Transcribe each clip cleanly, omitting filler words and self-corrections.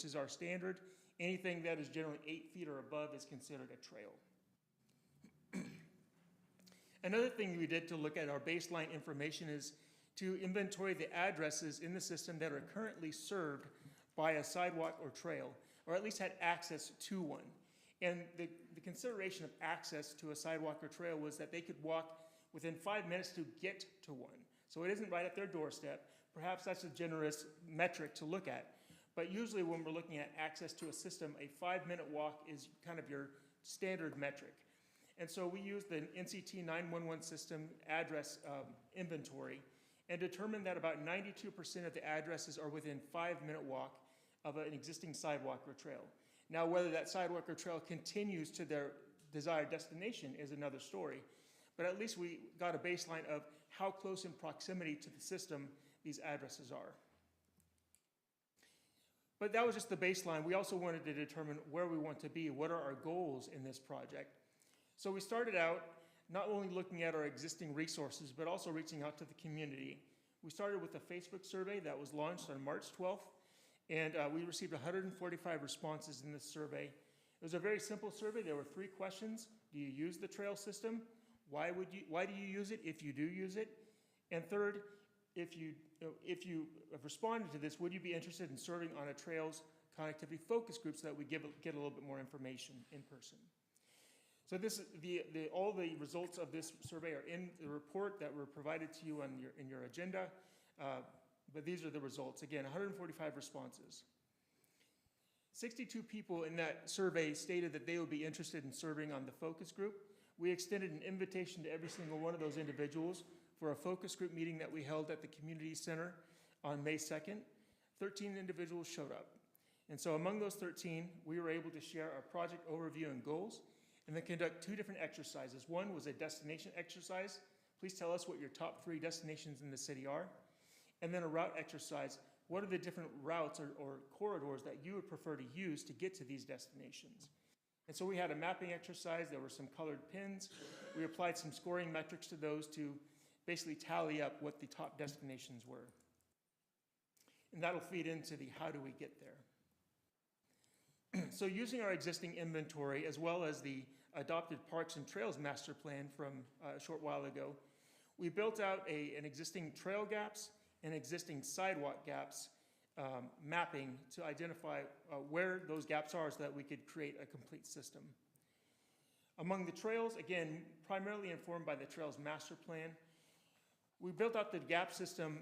is our standard. Anything that is generally 8 feet or above is considered a trail. Another thing we did to look at our baseline information is to inventory the addresses in the system that are currently served by a sidewalk or trail, or at least had access to one. And the consideration of access to a sidewalk or trail was that they could walk within 5 minutes to get to one. So it isn't right at their doorstep. Perhaps that's a generous metric to look at. But usually when we're looking at access to a system, a 5-minute walk is kind of your standard metric. And so we used the NCT 911 system address inventory and determined that about 92% of the addresses are within 5-minute walk of an existing sidewalk or trail. Now, whether that sidewalk or trail continues to their desired destination is another story. But at least we got a baseline of how close in proximity to the system these addresses are. But that was just the baseline. We also wanted to determine where we want to be. What are our goals in this project? So we started out not only looking at our existing resources, but also reaching out to the community. We started with a Facebook survey that was launched on March 12th, and we received 145 responses in this survey. It was a very simple survey. There were 3 questions. Do you use the trail system? Why do you use it if you do use it? And third, if you have responded to this, would you be interested in serving on a trails connectivity focus group so that we get a little bit more information in person? So this is all the results of this survey are in the report that were provided to you in your agenda. But these are the results. Again, 145 responses. 62 people in that survey stated that they would be interested in serving on the focus group. We extended an invitation to every single one of those individuals for a focus group meeting that we held at the community center on May 2nd. 13 individuals showed up. And so among those 13, we were able to share our project overview and goals, and then conduct 2 different exercises. One was a destination exercise. Please tell us what your top 3 destinations in the city are. And then a route exercise. What are the different routes or corridors that you would prefer to use to get to these destinations? And so we had a mapping exercise. There were some colored pins. We applied some scoring metrics to those to basically tally up what the top destinations were. And that'll feed into the how do we get there. So using our existing inventory as well as the adopted Parks and Trails master plan from a short while ago, we built out an existing trail gaps and existing sidewalk gaps mapping to identify where those gaps are so that we could create a complete system. Among the trails, again, primarily informed by the Trails Master Plan, we built out the gap system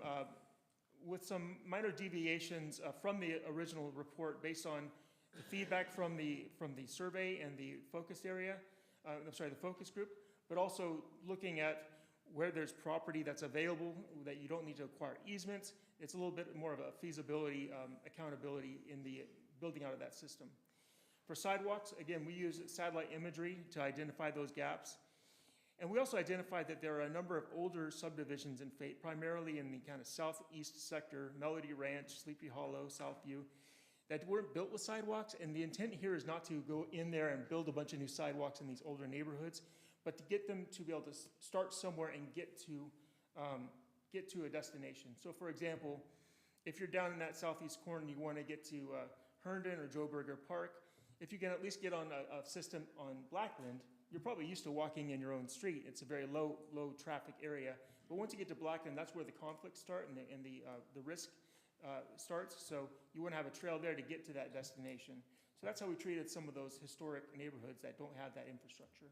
with some minor deviations from the original report based on the feedback from the survey and the focus area, the focus group, but also looking at where there's property that's available that you don't need to acquire easements. It's a little bit more of a feasibility, accountability in the building out of that system. For sidewalks, again, we use satellite imagery to identify those gaps. And we also identified that there are a number of older subdivisions in Fate, primarily in the kind of southeast sector, Melody Ranch, Sleepy Hollow, Southview, that weren't built with sidewalks. And the intent here is not to go in there and build a bunch of new sidewalks in these older neighborhoods, but to get them to be able to start somewhere and get to a destination. So for example, if you're down in that southeast corner and you want to get to Herndon or Joe Berger Park, if you can at least get on a system on BLACKLAND, you're probably used to walking in your own street. It's a very low traffic area. But once you get to BLACKLAND, that's where the conflicts start and the risk starts. So you want to have a trail there to get to that destination. So that's how we treated some of those historic neighborhoods that don't have that infrastructure.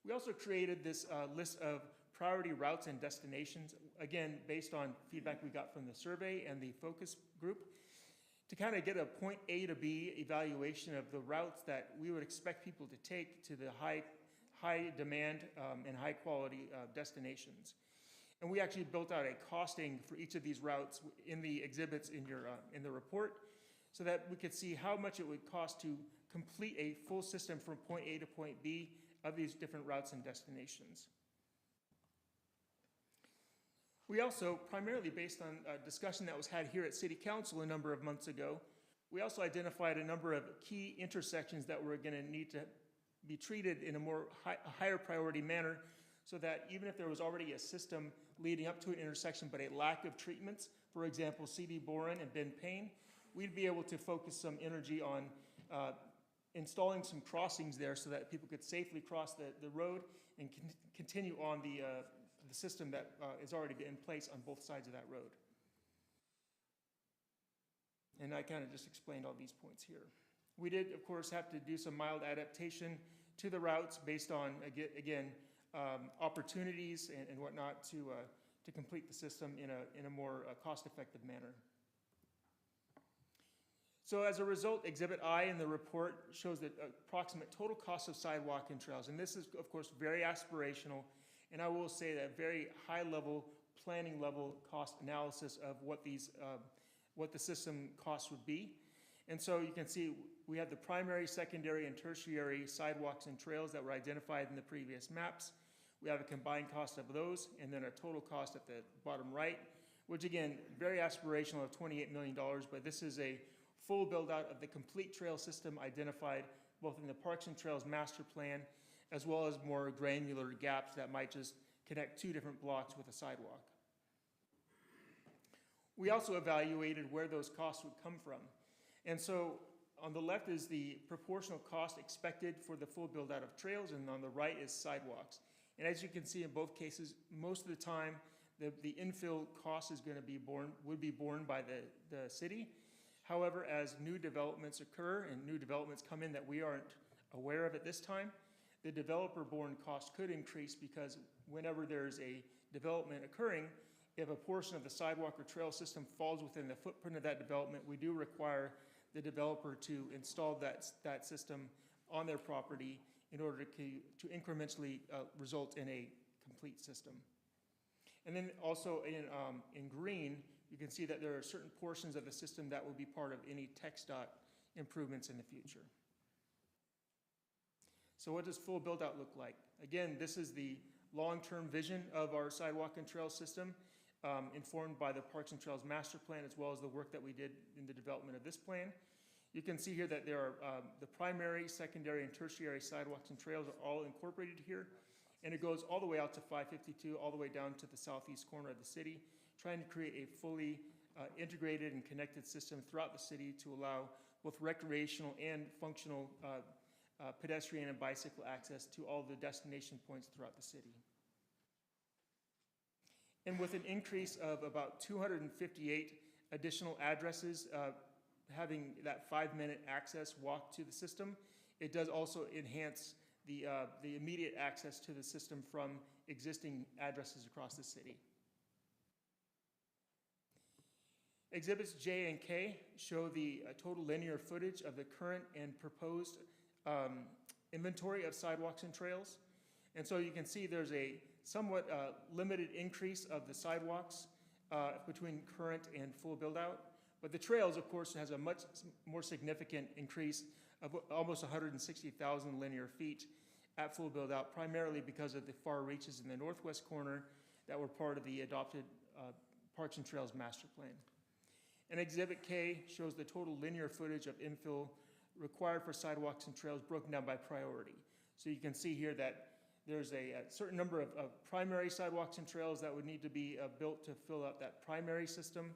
We also created this list of priority routes and destinations, again, based on feedback we got from the survey and the focus group, to kind of get a point A to B evaluation of the routes that we would expect people to take to the high demand and high quality destinations. And we actually built out a costing for each of these routes in the exhibits in the report, so that we could see how much it would cost to complete a full system from point A to point B of these different routes and destinations. We also, primarily based on a discussion that was had here at City Council a number of months ago, we also identified a number of key intersections that were going to need to be treated in a higher priority manner, so that even if there was already a system leading up to an intersection but a lack of treatments, for example, CD Boren and Ben Payne, we'd be able to focus some energy on installing some crossings there so that people could safely cross the road and continue on the system that is already in place on both sides of that road. And I kind of just explained all these points here. We did, of course, have to do some mild adaptation to the routes based on, again, opportunities and whatnot to complete the system in a more cost-effective manner. So as a result, Exhibit I in the report shows the approximate total cost of sidewalk and trails. And this is, of course, very aspirational. And I will say that very high-level, planning-level cost analysis of what the system costs would be. And so you can see we have the primary, secondary, and tertiary sidewalks and trails that were identified in the previous maps. We have a combined cost of those, and then a total cost at the bottom right, which again, very aspirational of $28 million, but this is a full build-out of the complete trail system identified both in the Parks and Trails Master Plan, as well as more granular gaps that might just connect two different blocks with a sidewalk. We also evaluated where those costs would come from. And so on the left is the proportional cost expected for the full build-out of trails, and on the right is sidewalks. And as you can see in both cases, most of the time, the infill cost is going to be would be borne by the city. However, as new developments occur and new developments come in that we aren't aware of at this time, the developer-borne cost could increase because whenever there's a development occurring, if a portion of the sidewalk or trail system falls within the footprint of that development, we do require the developer to install that system on their property in order to incrementally result in a complete system. And then also in green, you can see that there are certain portions of the system that will be part of any TxDOT improvements in the future. So what does full build-out look like? Again, this is the long-term vision of our sidewalk and trail system, informed by the Parks and Trails Master Plan, as well as the work that we did in the development of this plan. You can see here that there are the primary, secondary, and tertiary sidewalks and trails are all incorporated here. And it goes all the way out to 552, all the way down to the southeast corner of the city, trying to create a fully integrated and connected system throughout the city to allow both recreational and functional pedestrian and bicycle access to all the destination points throughout the city. And with an increase of about 258 additional addresses having that 5-minute access walk to the system, it does also enhance the immediate access to the system from existing addresses across the city. Exhibits J and K show the total linear footage of the current and proposed inventory of sidewalks and trails. And so you can see there's a somewhat limited increase of the sidewalks between current and full build-out. But the trails, of course, has a much more significant increase of almost 160,000 linear feet at full build-out, primarily because of the far reaches in the northwest corner that were part of the adopted Parks and Trails Master Plan. And Exhibit K shows the total linear footage of infill required for sidewalks and trails broken down by priority. So you can see here that there's a certain number of primary sidewalks and trails that would need to be built to fill out that primary system,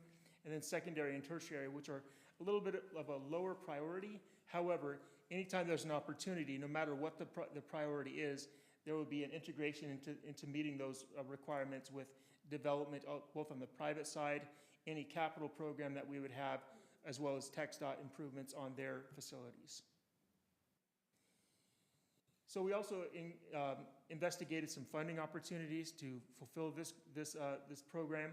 and then secondary and tertiary, which are a little bit of a lower priority. However, anytime there's an opportunity, no matter what the priority is, there will be an integration into meeting those requirements with development both on the private side, any capital program that we would have, as well as TxDOT improvements on their facilities. So we also investigated some funding opportunities to fulfill this program.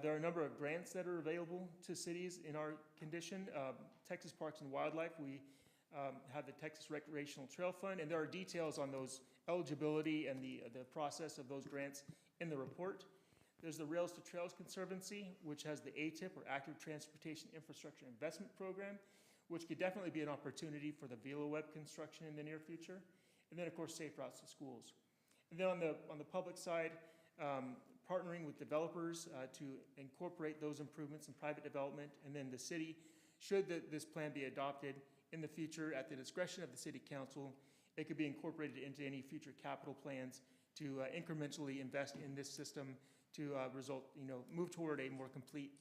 There are a number of grants that are available to cities in our condition. Texas Parks and Wildlife, we have the Texas Recreational Trail Fund, and there are details on those eligibility and the process of those grants in the report. There's the Rails to Trails Conservancy, which has the ATIP, or Active Transportation Infrastructure Investment Program, which could definitely be an opportunity for the VeloWeb construction in the near future. And then, of course, Safe Routes to Schools. And then on the public side, partnering with developers to incorporate those improvements in private development, and then the city, should this plan be adopted in the future at the discretion of the City Council, it could be incorporated into any future capital plans to incrementally invest in this system to move toward a more complete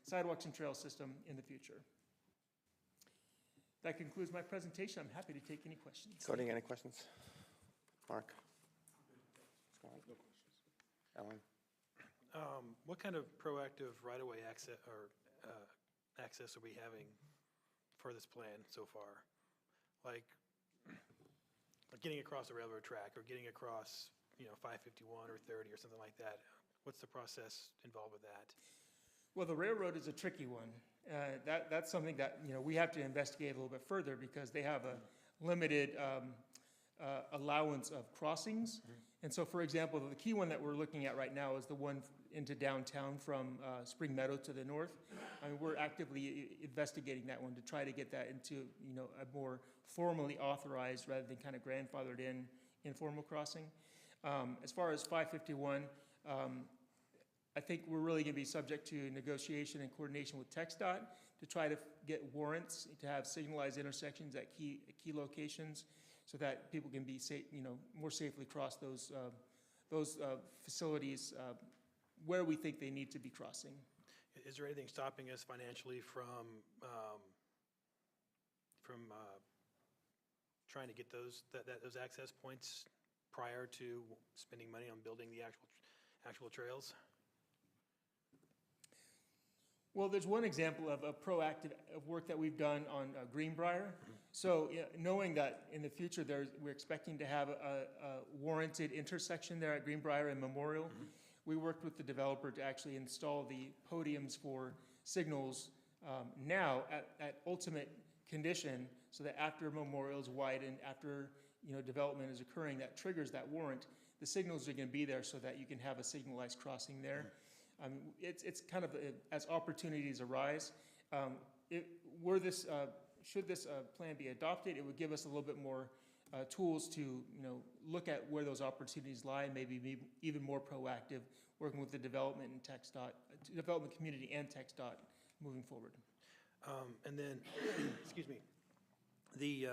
sidewalks and trail system in the future. That concludes my presentation. I'm happy to take any questions. Cody, any questions? Mark? Scott? No questions. Ellen? What kind of proactive right-of-way access are we having for this plan so far? Like getting across a railroad track or getting across, 551 or 30 or something like that. What's the process involved with that? Well, the railroad is a tricky one. That's something that, we have to investigate a little bit further because they have a limited allowance of crossings. And so, for example, the key one that we're looking at right now is the one into downtown from Spring Meadow to the north. I mean, we're actively investigating that one to try to get that into, a more formally authorized rather than kind of grandfathered in informal crossing. As far as 551, I think we're really going to be subject to negotiation and coordination with TxDOT to try to get warrants to have signalized intersections at key locations so that people can be more safely cross those facilities where we think they need to be crossing. Is there anything stopping us financially from trying to get those access points prior to spending money on building the actual trails? Well, there's one example of a proactive work that we've done on Greenbrier. So knowing that in the future we're expecting to have a warranted intersection there at Greenbrier and Memorial, we worked with the developer to actually install the podiums for signals now at ultimate condition so that after Memorial is widened, after development is occurring that triggers that warrant, the signals are going to be there so that you can have a signalized crossing there. It's kind of as opportunities arise. Should this plan be adopted, it would give us a little bit more tools to look at where those opportunities lie, maybe be even more proactive, working with the development and TxDOT, development community and TxDOT moving forward. And then, excuse me, the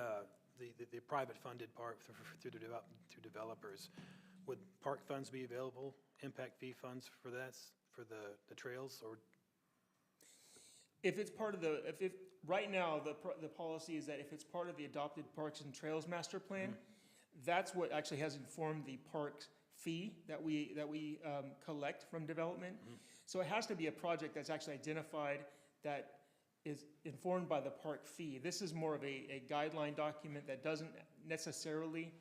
private funded part through developers, would park funds be available, impact fee funds for that, for the trails, or? If it's part of right now, the policy is that if it's part of the adopted Parks and Trails Master Plan, that's what actually has informed the park fee that we collect from development. So it has to be a project that's actually identified that is informed by the park fee. This is more of a guideline document that doesn't necessarily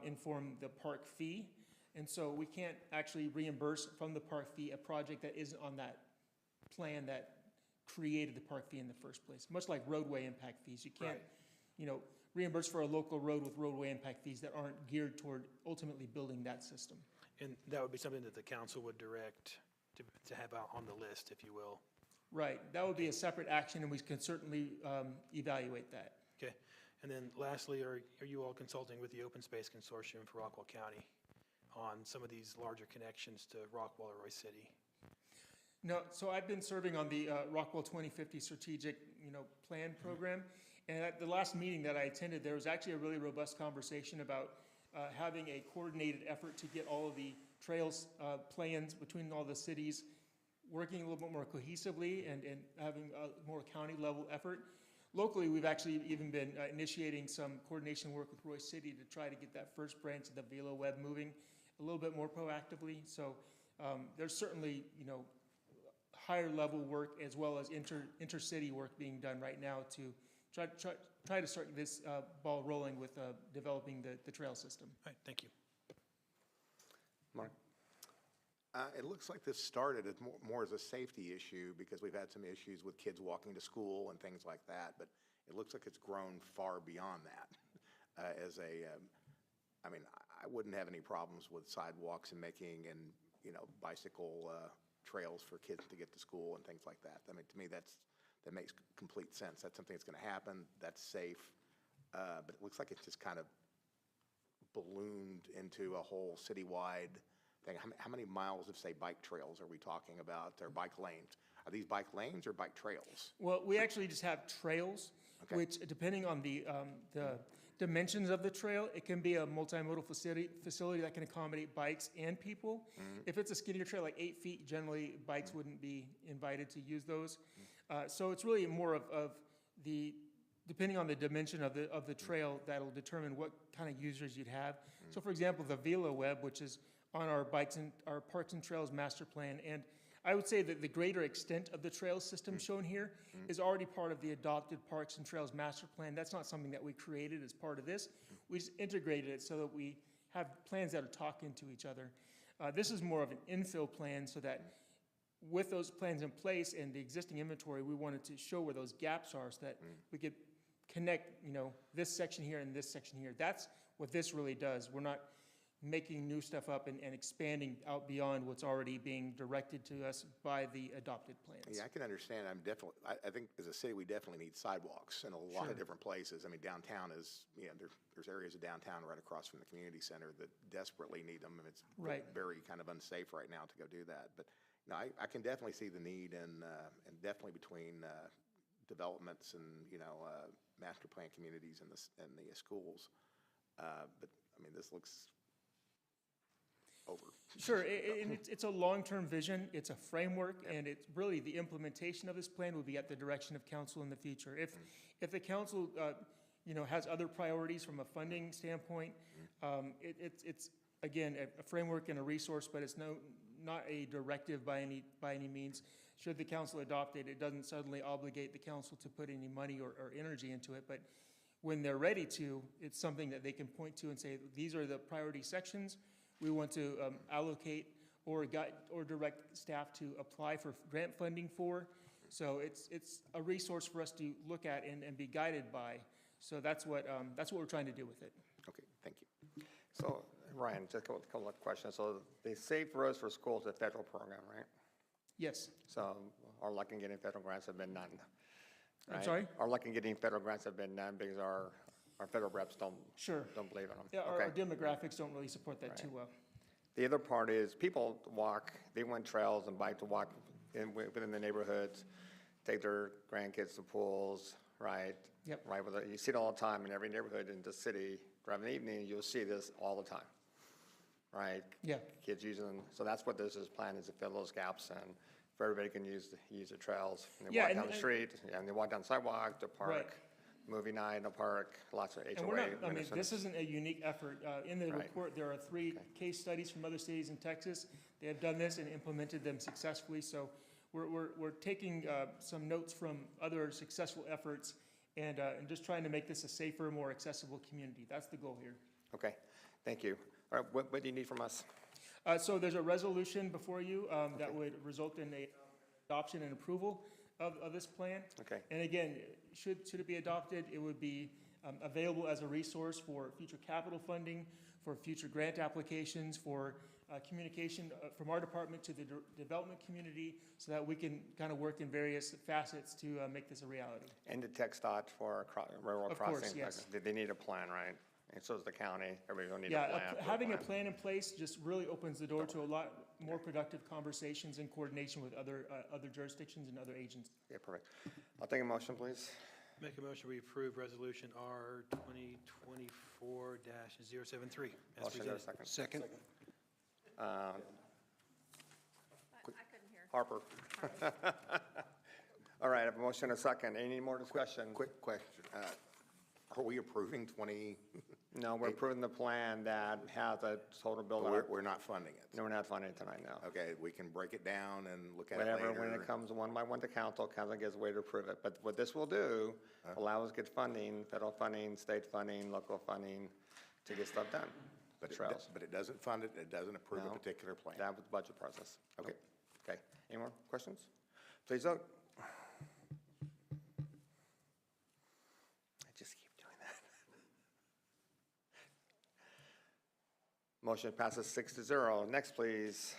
inform the park fee. And so we can't actually reimburse from the park fee a project that isn't on that plan that created the park fee in the first place. Much like roadway impact fees. You can't, reimburse for a local road with roadway impact fees that aren't geared toward ultimately building that system. And that would be something that the council would direct to have out on the list, if you will. Right. That would be a separate action, and we can certainly evaluate that. Okay. And then lastly, are you all consulting with the Open Space Consortium for Rockwall County on some of these larger connections to Rockwall or Roy City? No, so I've been serving on the Rockwall 2050 Strategic, Plan program, and at the last meeting that I attended, there was actually a really robust conversation about having a coordinated effort to get all of the trails plans between all the cities working a little bit more cohesively and having a more county-level effort. Locally, we've actually even been initiating some coordination work with Roy City to try to get that first branch of the Velo Web moving a little bit more proactively. So there's certainly, higher level work as well as intercity work being done right now to try to start this ball rolling with developing the trail system. All right, thank you. Mark? It looks like this started as more as a safety issue because we've had some issues with kids walking to school and things like that, but it looks like it's grown far beyond that. I wouldn't have any problems with sidewalks and making bicycle trails for kids to get to school and things like that. I mean, to me, that makes complete sense. That's something that's going to happen. That's safe. But it looks like it's just kind of ballooned into a whole citywide thing. How many miles of, say, bike trails are we talking about, or bike lanes? Are these bike lanes or bike trails? Well, we actually just have trails, Okay. which, depending on the dimensions of the trail. It can be a multimodal facility that can accommodate bikes and people. If it's a skinnier trail, like 8 feet, generally bikes wouldn't be invited to use those. So it's really more of the, depending on the dimension of the trail, that'll determine what kind of users you'd have. So for example, the Velo Web, which is on our bikes and our Parks and Trails master plan, and I would say that the greater extent of the trail system shown here is already part of the adopted Parks and Trails master plan. That's not something that we created as part of this. We just integrated it so that we have plans that are talking to each other. This is more of an infill plan, so that with those plans in place and the existing inventory, we wanted to show where those gaps are so that we could connect, this section here and this section here. That's what this really does. We're not making new stuff up and expanding out beyond what's already being directed to us by the adopted plans. Yeah, I can understand. I think as a city, we definitely need sidewalks in a lot of different places. I mean, downtown is, there's areas of downtown right across from the community center that desperately need them, and it's very kind of unsafe right now to go do that. But no, I can definitely see the need, and definitely between developments and master plan communities and the schools. But I mean, this looks over. Sure, and it's a long-term vision, it's a framework, and it's really the implementation of this plan will be at the direction of council in the future. If the council, has other priorities from a funding standpoint, it's again a framework and a resource, but it's not a directive by any means. Should the council adopt it, it doesn't suddenly obligate the council to put any money or energy into it, but when they're ready to, it's something that they can point to and say, these are the priority sections. We want to allocate or direct staff to apply for grant funding for. So it's a resource for us to look at and be guided by. So that's what we're trying to do with it. Okay, thank you. So, Ryan, just a couple of questions. So the Safe Roads for Schools is a federal program, right? Yes. So our luck in getting federal grants have been none. Right? I'm sorry? Our luck in getting federal grants have been none because our federal reps don't believe in them. Yeah, our demographics don't really support that too well. The other part is people walk, they want trails and bike to walk within the neighborhoods, take their grandkids to pools, right? Yep. Right. You see it all the time in every neighborhood in the city. Driving in the evening, you'll see this all the time, right? Yeah. Kids using, so that's what this is planned, is to fill those gaps and for everybody can use the trails. And they walk down the street, and they walk down the sidewalk, the park, movie night in the park, lots of HOA. And we're not, this isn't a unique effort. In the report, there are 3 case studies from other cities in Texas. They have done this and implemented them successfully. So we're taking some notes from other successful efforts and just trying to make this a safer, more accessible community. That's the goal here. Okay, thank you. All right, what do you need from us? So there's a resolution before you that would result in a adoption and approval of this plan. Okay. And again, should it be adopted, it would be available as a resource for future capital funding, for future grant applications, for communication from our department to the development community, so that we can kind of work in various facets to make this a reality. And the tech dot for railroad crossing. Of course, yes. They need a plan, right? And so does the county. Everybody will need a plan. Having a plan in place just really opens the door to a lot more productive conversations and coordination with other jurisdictions and other agencies. Yeah, perfect. I'll take a motion, please. Make a motion, we approve resolution R 2024-073. Motion, there a second. Second. I couldn't hear. Harper. All right, I have a motion and a second. Any more discussion? Quick question. Are we approving 20? No, we're approving the plan that has a total bill. We're not funding it. No, we're not funding it tonight, no. Okay, we can break it down and look at it later. Whatever, when it comes one by one to council gives a way to approve it. But what this will do, allow us to get funding, federal funding, state funding, local funding, to get stuff done. But it doesn't fund it, it doesn't approve a particular plan. That was the budget process. Okay. Okay. Any more questions? Please vote. I just keep doing that. Motion passes 6-0. Next, please.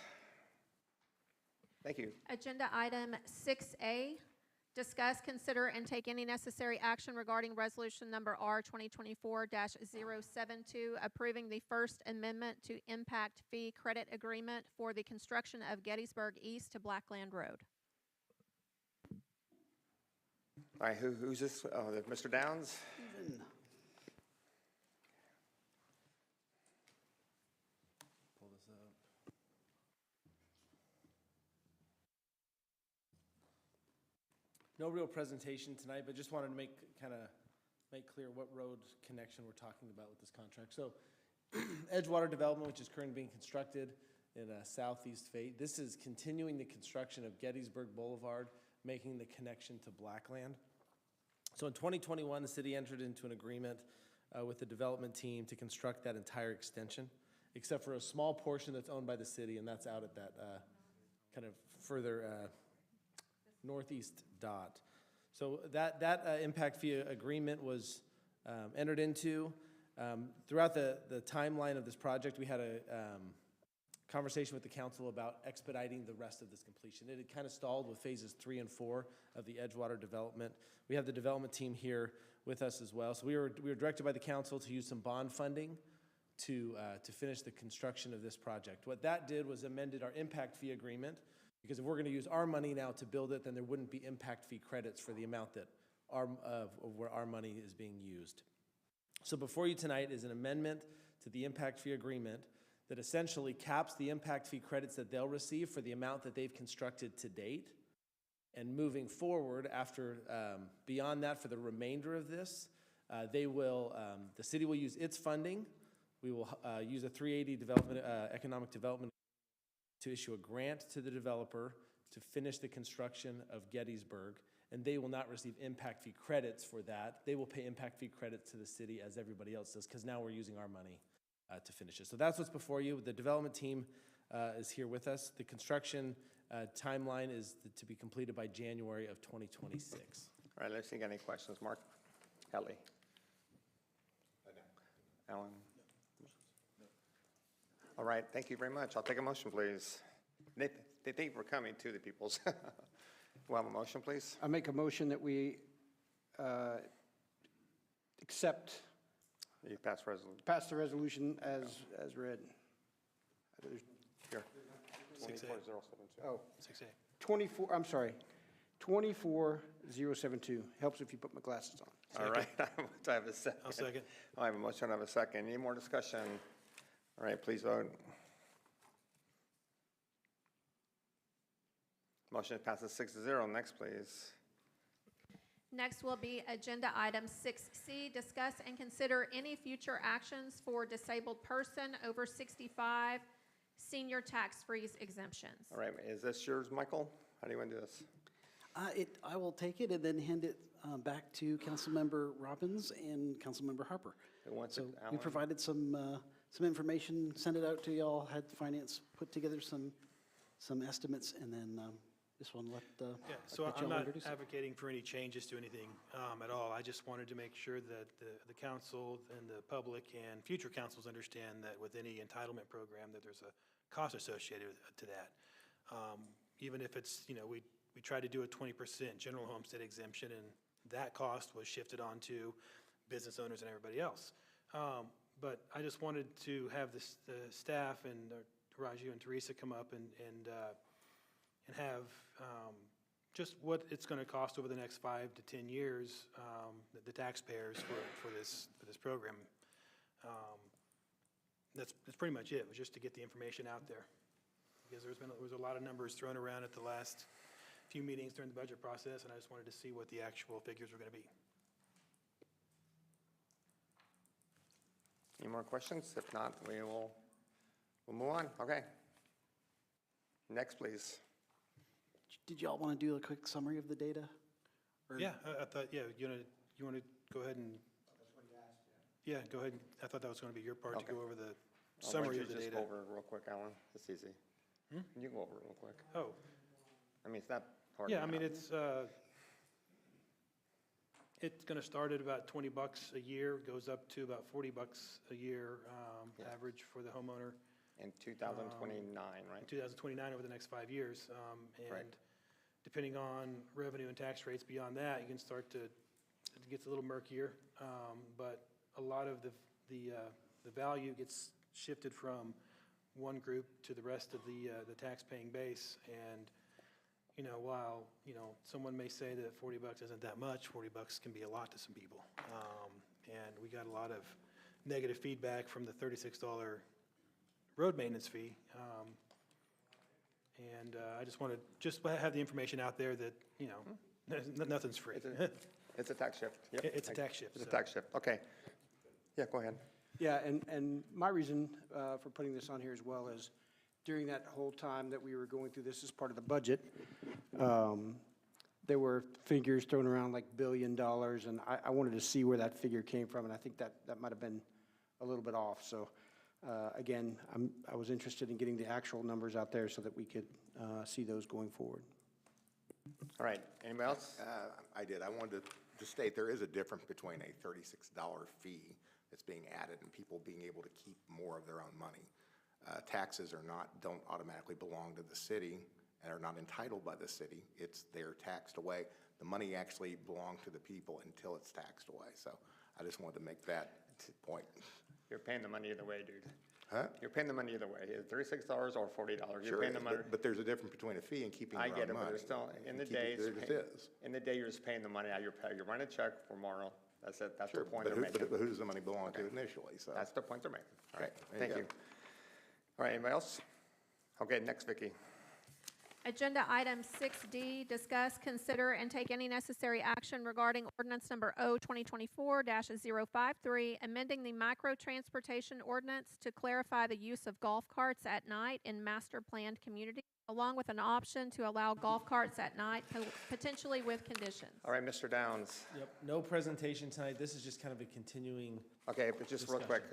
Thank you. Agenda item 6A, discuss, consider, and take any necessary action regarding resolution number R 2024-072, approving the First Amendment to Impact Fee Credit Agreement for the construction of Gettysburg East to Blackland Road. All right, who's this? Oh, Mr. Downs? No real presentation tonight, but just wanted to make clear what road connection we're talking about with this contract. So Edgewater Development, which is currently being constructed in southeast Fate, this is continuing the construction of Gettysburg Boulevard, making the connection to Blackland. So in 2021, the city entered into an agreement with the development team to construct that entire extension, except for a small portion that's owned by the city, and that's out at that kind of further northeast dot. So that impact fee agreement was entered into. Throughout the timeline of this project, we had a conversation with the council about expediting the rest of this completion. It had kind of stalled with phases 3 and 4 of the Edgewater development. We have the development team here with us as well. So we were directed by the council to use some bond funding to finish the construction of this project. What that did was amended our impact fee agreement, because if we're going to use our money now to build it, then there wouldn't be impact fee credits for the amount that where our money is being used. So before you tonight is an amendment to the impact fee agreement that essentially caps the impact fee credits that they'll receive for the amount that they've constructed to date. And moving forward, after beyond that, for the remainder of this, the city will use its funding. We will use a 380 economic development to issue a grant to the developer to finish the construction of Gettysburg, and they will not receive impact fee credits for that. They will pay impact fee credits to the city as everybody else does, because now we're using our money to finish it. So that's what's before you. The development team is here with us. The construction timeline is to be completed by January of 2026. All right, let's see, any questions? Mark? Ellie? Alan? All right, thank you very much. I'll take a motion, please. They think we're coming to the peoples. We'll have a motion, please. I make a motion that we accept, You pass resolution. pass the resolution as read. Here. 6A. 24072. Oh, 6A. 24, I'm sorry, 24072. Helps if you put my glasses on. All right, I have a second. I'll second. I have a motion, I have a second. Any more discussion? All right, please vote. Motion passes 6-0. Next, please. Next will be agenda item 6C, discuss and consider any future actions for disabled person over 65 senior tax freeze exemptions. All right, is this yours, Michael? How do you want to do this? I will take it and then hand it back to Councilmember Robbins and Councilmember Harper. Who wants So it, we Alan? provided some information, sent it out to y'all, had finance put together some estimates, and then just want to let Yeah, so let I'm y'all not introduce it. advocating for any changes to anything at all. I just wanted to make sure that the council and the public and future councils understand that with any entitlement program, that there's a cost associated to that. Even if it's, we tried to do a 20% general homestead exemption, and that cost was shifted onto business owners and everybody else. But I just wanted to have the staff and Raju and Teresa come up and have just what it's going to cost over the next 5 to 10 years, the taxpayers for this program. That's pretty much it. It was just to get the information out there, because there was a lot of numbers thrown around at the last few meetings during the budget process, and I just wanted to see what the actual figures were going to be. Any more questions? If not, we'll move on. Okay. Next, please. Did y'all want to do a quick summary of the data? Or- Yeah, I thought, you want to go ahead and? Yeah, go ahead. I thought that was going to be your part to Okay. go over the Why don't summary you of the just data. go over it real quick, Alan? It's easy. You go over it real quick. Oh, I mean, it's not hard. yeah, I mean, enough. it's going to start at about $20 a year, goes up to about $40 a year average for the homeowner. In 2029, right? In 2029 over the next 5 years. Right. And depending on revenue and tax rates beyond that, you can start to, it gets a little murkier. But a lot of the value gets shifted from one group to the rest of the tax-paying base. And, while, someone may say that $40 isn't that much, $40 can be a lot to some people. And we got a lot of negative feedback from the $36 road maintenance fee. And I just want to have the information out there that, Nothing's free. It's a tax shift. Yep. It's a tax shift, It's a so. tax shift. Okay. Yeah, go ahead. Yeah, and my reason for putting this on here as well is during that whole time that we were going through this as part of the budget, there were figures thrown around like $1 billion, and I wanted to see where that figure came from, and I think that might have been a little bit off. So again, I was interested in getting the actual numbers out there so that we could see those going forward. All right. Anybody else? I did. I wanted to state there is a difference between a $36 fee that's being added and people being able to keep more of their own money. Taxes don't automatically belong to the city and are not entitled by the city. They're taxed away. The money actually belongs to the people until it's taxed away. So I just wanted to make that point. You're paying the money either way, dude. Huh? You're paying the money either way. It's $36 or $40. You're Sure, paying the money. but there's a difference between a fee and keeping I your get own it, but money. there's still, in the And day, there just is. in the day, you're just paying the money out of your pay. You're writing a check for tomorrow. That's it. That's the Sure, point but they're who, making. but who does the money belong to initially? So That's the point they're making. All right, Okay, there thank you you. go. All right, anybody else? Okay, next, Vicki. Agenda item 6D, discuss, consider, and take any necessary action regarding ordinance number O-2024-053, amending the micro-transportation ordinance to clarify the use of golf carts at night in master planned communities, along with an option to allow golf carts at night, potentially with conditions. All right, Mr. Downs. Yep, no presentation tonight. This is just kind of a continuing. Okay, but just real quick.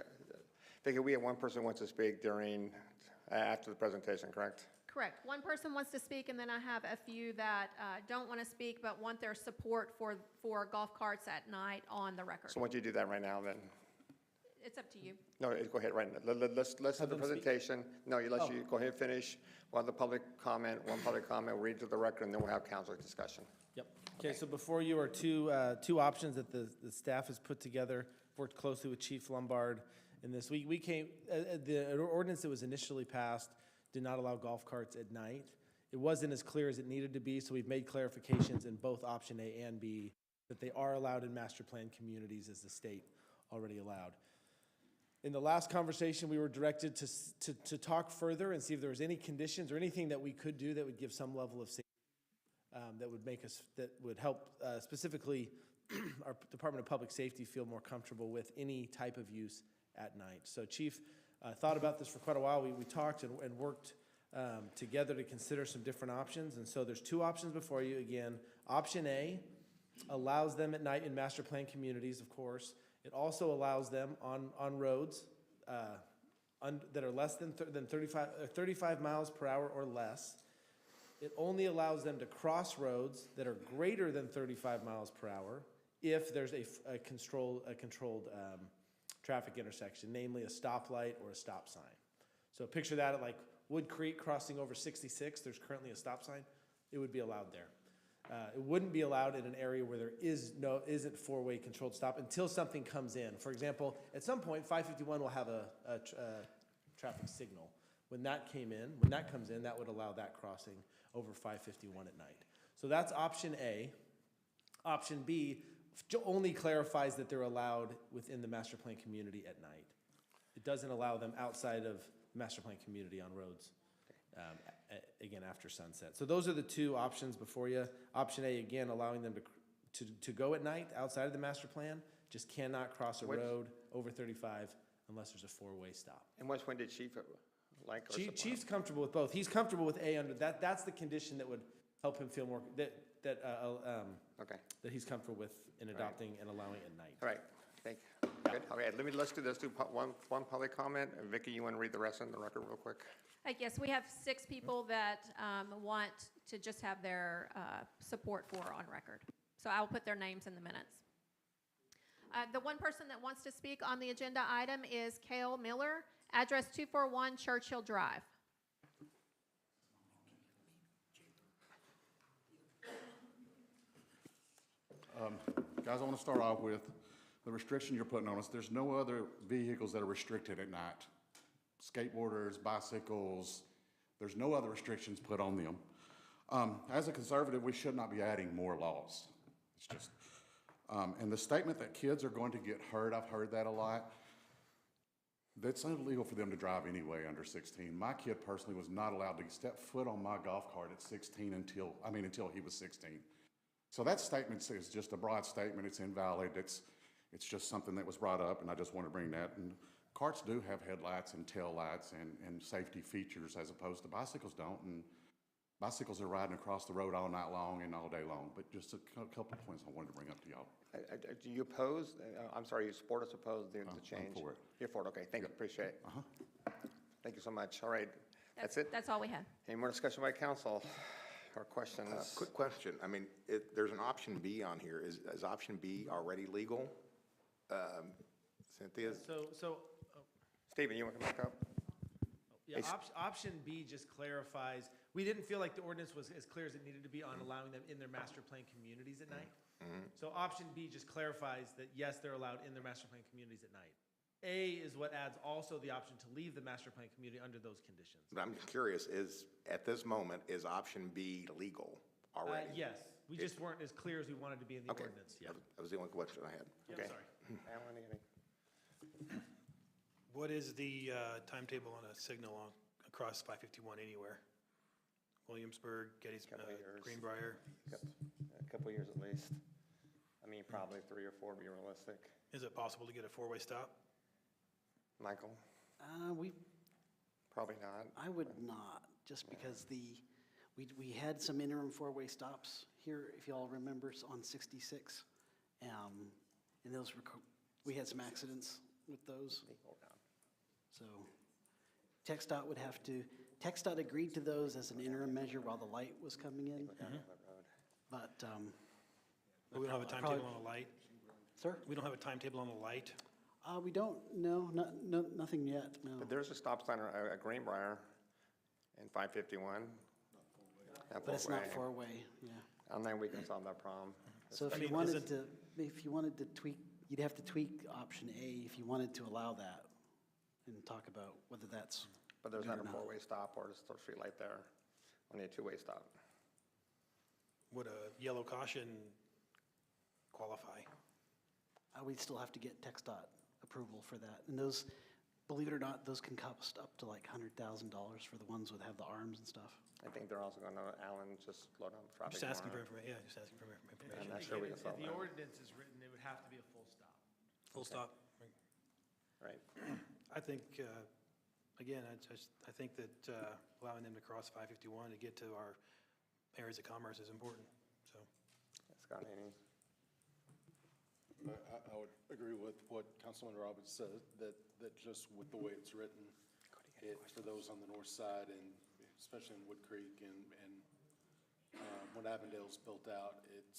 Vicki, we have one person who wants to speak after the presentation, correct? Correct. One person wants to speak, and then I have a few that don't want to speak but want their support for golf carts at night on the record. So why don't you do that right now, then? It's up to you. No, go ahead, right now. Let's have the them speak? presentation. No, you go ahead and finish. We'll have the public comment, one public comment, we'll read to the record, and then we'll have council discussion. Yep. Okay, so before you are two options that the staff has put together, worked closely with Chief Lombard. And this week, we came, the ordinance that was initially passed did not allow golf carts at night. It wasn't as clear as it needed to be, so we've made clarifications in both option A and B that they are allowed in master plan communities as the state already allowed. In the last conversation, we were directed to talk further and see if there was any conditions or anything that we could do that would give some level of safety, that would help specifically our Department of Public Safety feel more comfortable with any type of use at night. So Chief thought about this for quite a while. We talked and worked together to consider some different options. And so there's two options before you. Again, option A allows them at night in master plan communities, of course. It also allows them on roads that are less than 35 miles per hour or less. It only allows them to cross roads that are greater than 35 miles per hour if there's a controlled traffic intersection, namely a stoplight or a stop sign. So picture that at like Wood Creek crossing over 66, there's currently a stop sign. It would be allowed there. It wouldn't be allowed in an area where there isn't four-way controlled stop until something comes in. For example, at some point, 551 will have a traffic signal. When that comes in, that would allow that crossing over 551 at night. So that's option A. Option B only clarifies that they're allowed within the master plan community at night. It doesn't allow them outside of master plan community on roads, again, after sunset. So those are the two options before you. Option A, again, allowing them to go at night outside of the master plan, just cannot cross a road over 35 unless there's a four-way stop. And which one did Chief like or support? Chief's comfortable with both. He's comfortable with A under that. That's the condition that would help him feel more, that he's comfortable with in adopting and allowing at night. All right, thank you. Good, okay, let's do this, one public comment, and Vicki, you want to read the rest on the record real quick? Yes, we have 6 people that want to just have their support for on record. So I will put their names in the minutes. The one person that wants to speak on the agenda item is Cale Miller, address 241 Churchill Drive. Guys, I want to start off with the restriction you're putting on us. There's no other vehicles that are restricted at night. Skateboarders, bicycles, there's no other restrictions put on them. As a conservative, we should not be adding more laws. It's just, and the statement that kids are going to get hurt, I've heard that a lot. That's illegal for them to drive anyway under 16. My kid personally was not allowed to step foot on my golf cart at 16 until he was 16. So that statement is just a broad statement. It's invalid. It's just something that was brought up, and I just want to bring that. And carts do have headlights and tail lights and safety features as opposed to bicycles don't. And bicycles are riding across the road all night long and all day long. But just a couple of points I wanted to bring up to y'all. Do you oppose, I'm sorry, you support or oppose the change? I'm for it. You're for it, okay, thank you, appreciate it. Thank you so much, all right, that's it? That's all we have. Any more discussion by council or questions? Quick question. I mean, there's an option B on here. Is option B already legal? Cynthia? So, Stephen, you want to come back up? yeah, option B just clarifies, we didn't feel like the ordinance was as clear as it needed to be on allowing them in their master plan communities at night. So option B just clarifies that, yes, they're allowed in their master plan communities at night. A is what adds also the option to leave the master plan community under those conditions. But I'm curious, at this moment, is option B legal already? Yes, we just weren't as clear as we wanted to be in the Okay. ordinance, yeah. That was the only question I had. Yeah, Okay. sorry. Alan, anything? What is the timetable on a signal across 551 anywhere? Williamsburg, Gettysburg, Couple of years. Greenbrier? A couple of years at least. I mean, probably 3 or 4 to be realistic. Is it possible to get a four-way stop? Michael? Probably not. I would not, just because we had some interim four-way stops here, if you all remember, on 66. And those were, we had some accidents with those. So TxDOT would have to, TxDOT agreed to those as an interim measure while the light was coming in. But, But we don't have a timetable on the light? sir, We don't have a timetable on the light? we don't, no, nothing yet, no. But there's a stop sign at Greenbrier in 551. But it's not four-way, yeah. I don't think we can solve that problem. So if I you mean, wanted isn't- to tweak, you'd have to tweak option A if you wanted to allow that and talk about whether that's. But there's not a good or 4-way stop or just a street light there. Only a 2-way stop. Would a yellow caution qualify? We'd still have to get TxDOT approval for that. And those, believe it or not, those can cost up to like $100,000 for the ones that have the arms and stuff. I think they're also going to, Alan, just slow down traffic. Just asking for more. information, yeah, just asking for information. I'm not sure we can solve If the that. ordinance is written, it would have to be a full stop. Full stop. Right. I think, again, I think that allowing them to cross 551 to get to our areas of commerce is important, so. Scott, any? I would agree with what Councilman Roberts said, that just with the way it's written, for those on the north side and especially in Wood Creek and when Avondale's built out, it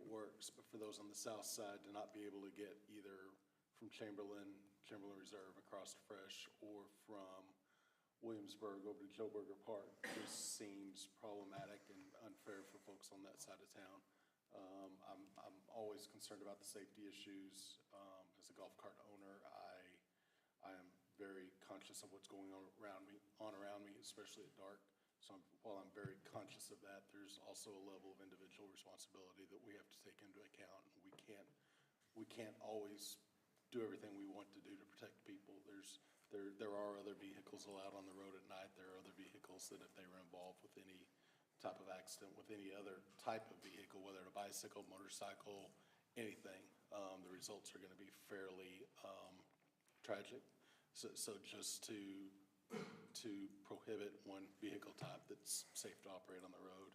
works. But for those on the south side to not be able to get either from Chamberlain Reserve across to Fresh or from Williamsburg over to Joe Berger Park just seems problematic and unfair for folks on that side of town. I'm always concerned about the safety issues. As a golf cart owner, I am very conscious of what's going on around me, especially at dark. So while I'm very conscious of that, there's also a level of individual responsibility that we have to take into account. We can't always do everything we want to do to protect people. There are other vehicles allowed on the road at night. There are other vehicles that if they were involved with any type of accident with any other type of vehicle, whether a bicycle, motorcycle, anything, the results are going to be fairly tragic. So just to prohibit one vehicle type that's safe to operate on the road,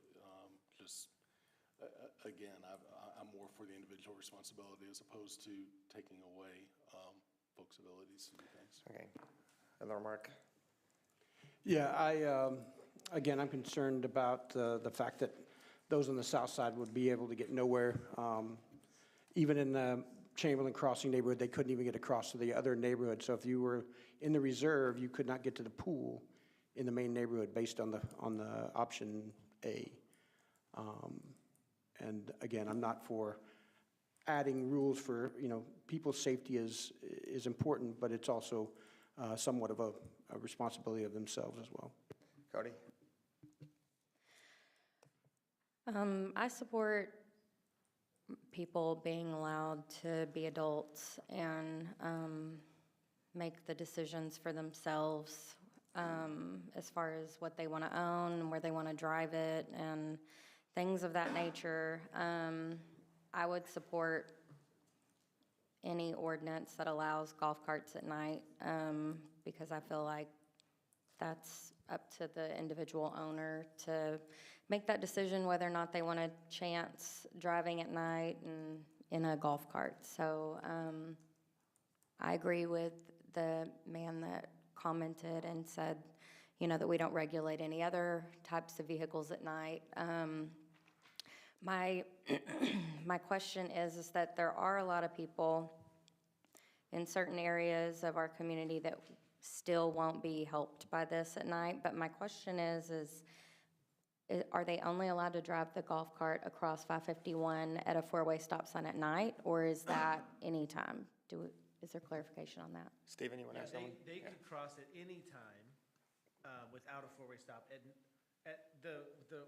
again, I'm more for the individual responsibility as opposed to taking away folks' abilities to do things. Okay. Another remark? Yeah, again, I'm concerned about the fact that those on the south side would be able to get nowhere. Even in the Chamberlain Crossing neighborhood, they couldn't even get across to the other neighborhood. So if you were in the reserve, you could not get to the pool in the main neighborhood based on the option A. And again, I'm not for adding rules for, people's safety is important, but it's also somewhat of a responsibility of themselves as well. Cody? I support people being allowed to be adults and make the decisions for themselves as far as what they want to own, where they want to drive it, and things of that nature. I would support any ordinance that allows golf carts at night, because I feel like that's up to the individual owner to make that decision whether or not they want to chance driving at night and in a golf cart. So I agree with the man that commented and said, you know, that we don't regulate any other types of vehicles at night. My question is that there are a lot of people in certain areas of our community that still won't be helped by this at night. But my question is are they only allowed to drive the golf cart across 551 at a four-way stop sign at night, or is that any time? Is there clarification on that? Stephen, you want to ask someone? They could cross at any time without a four-way stop.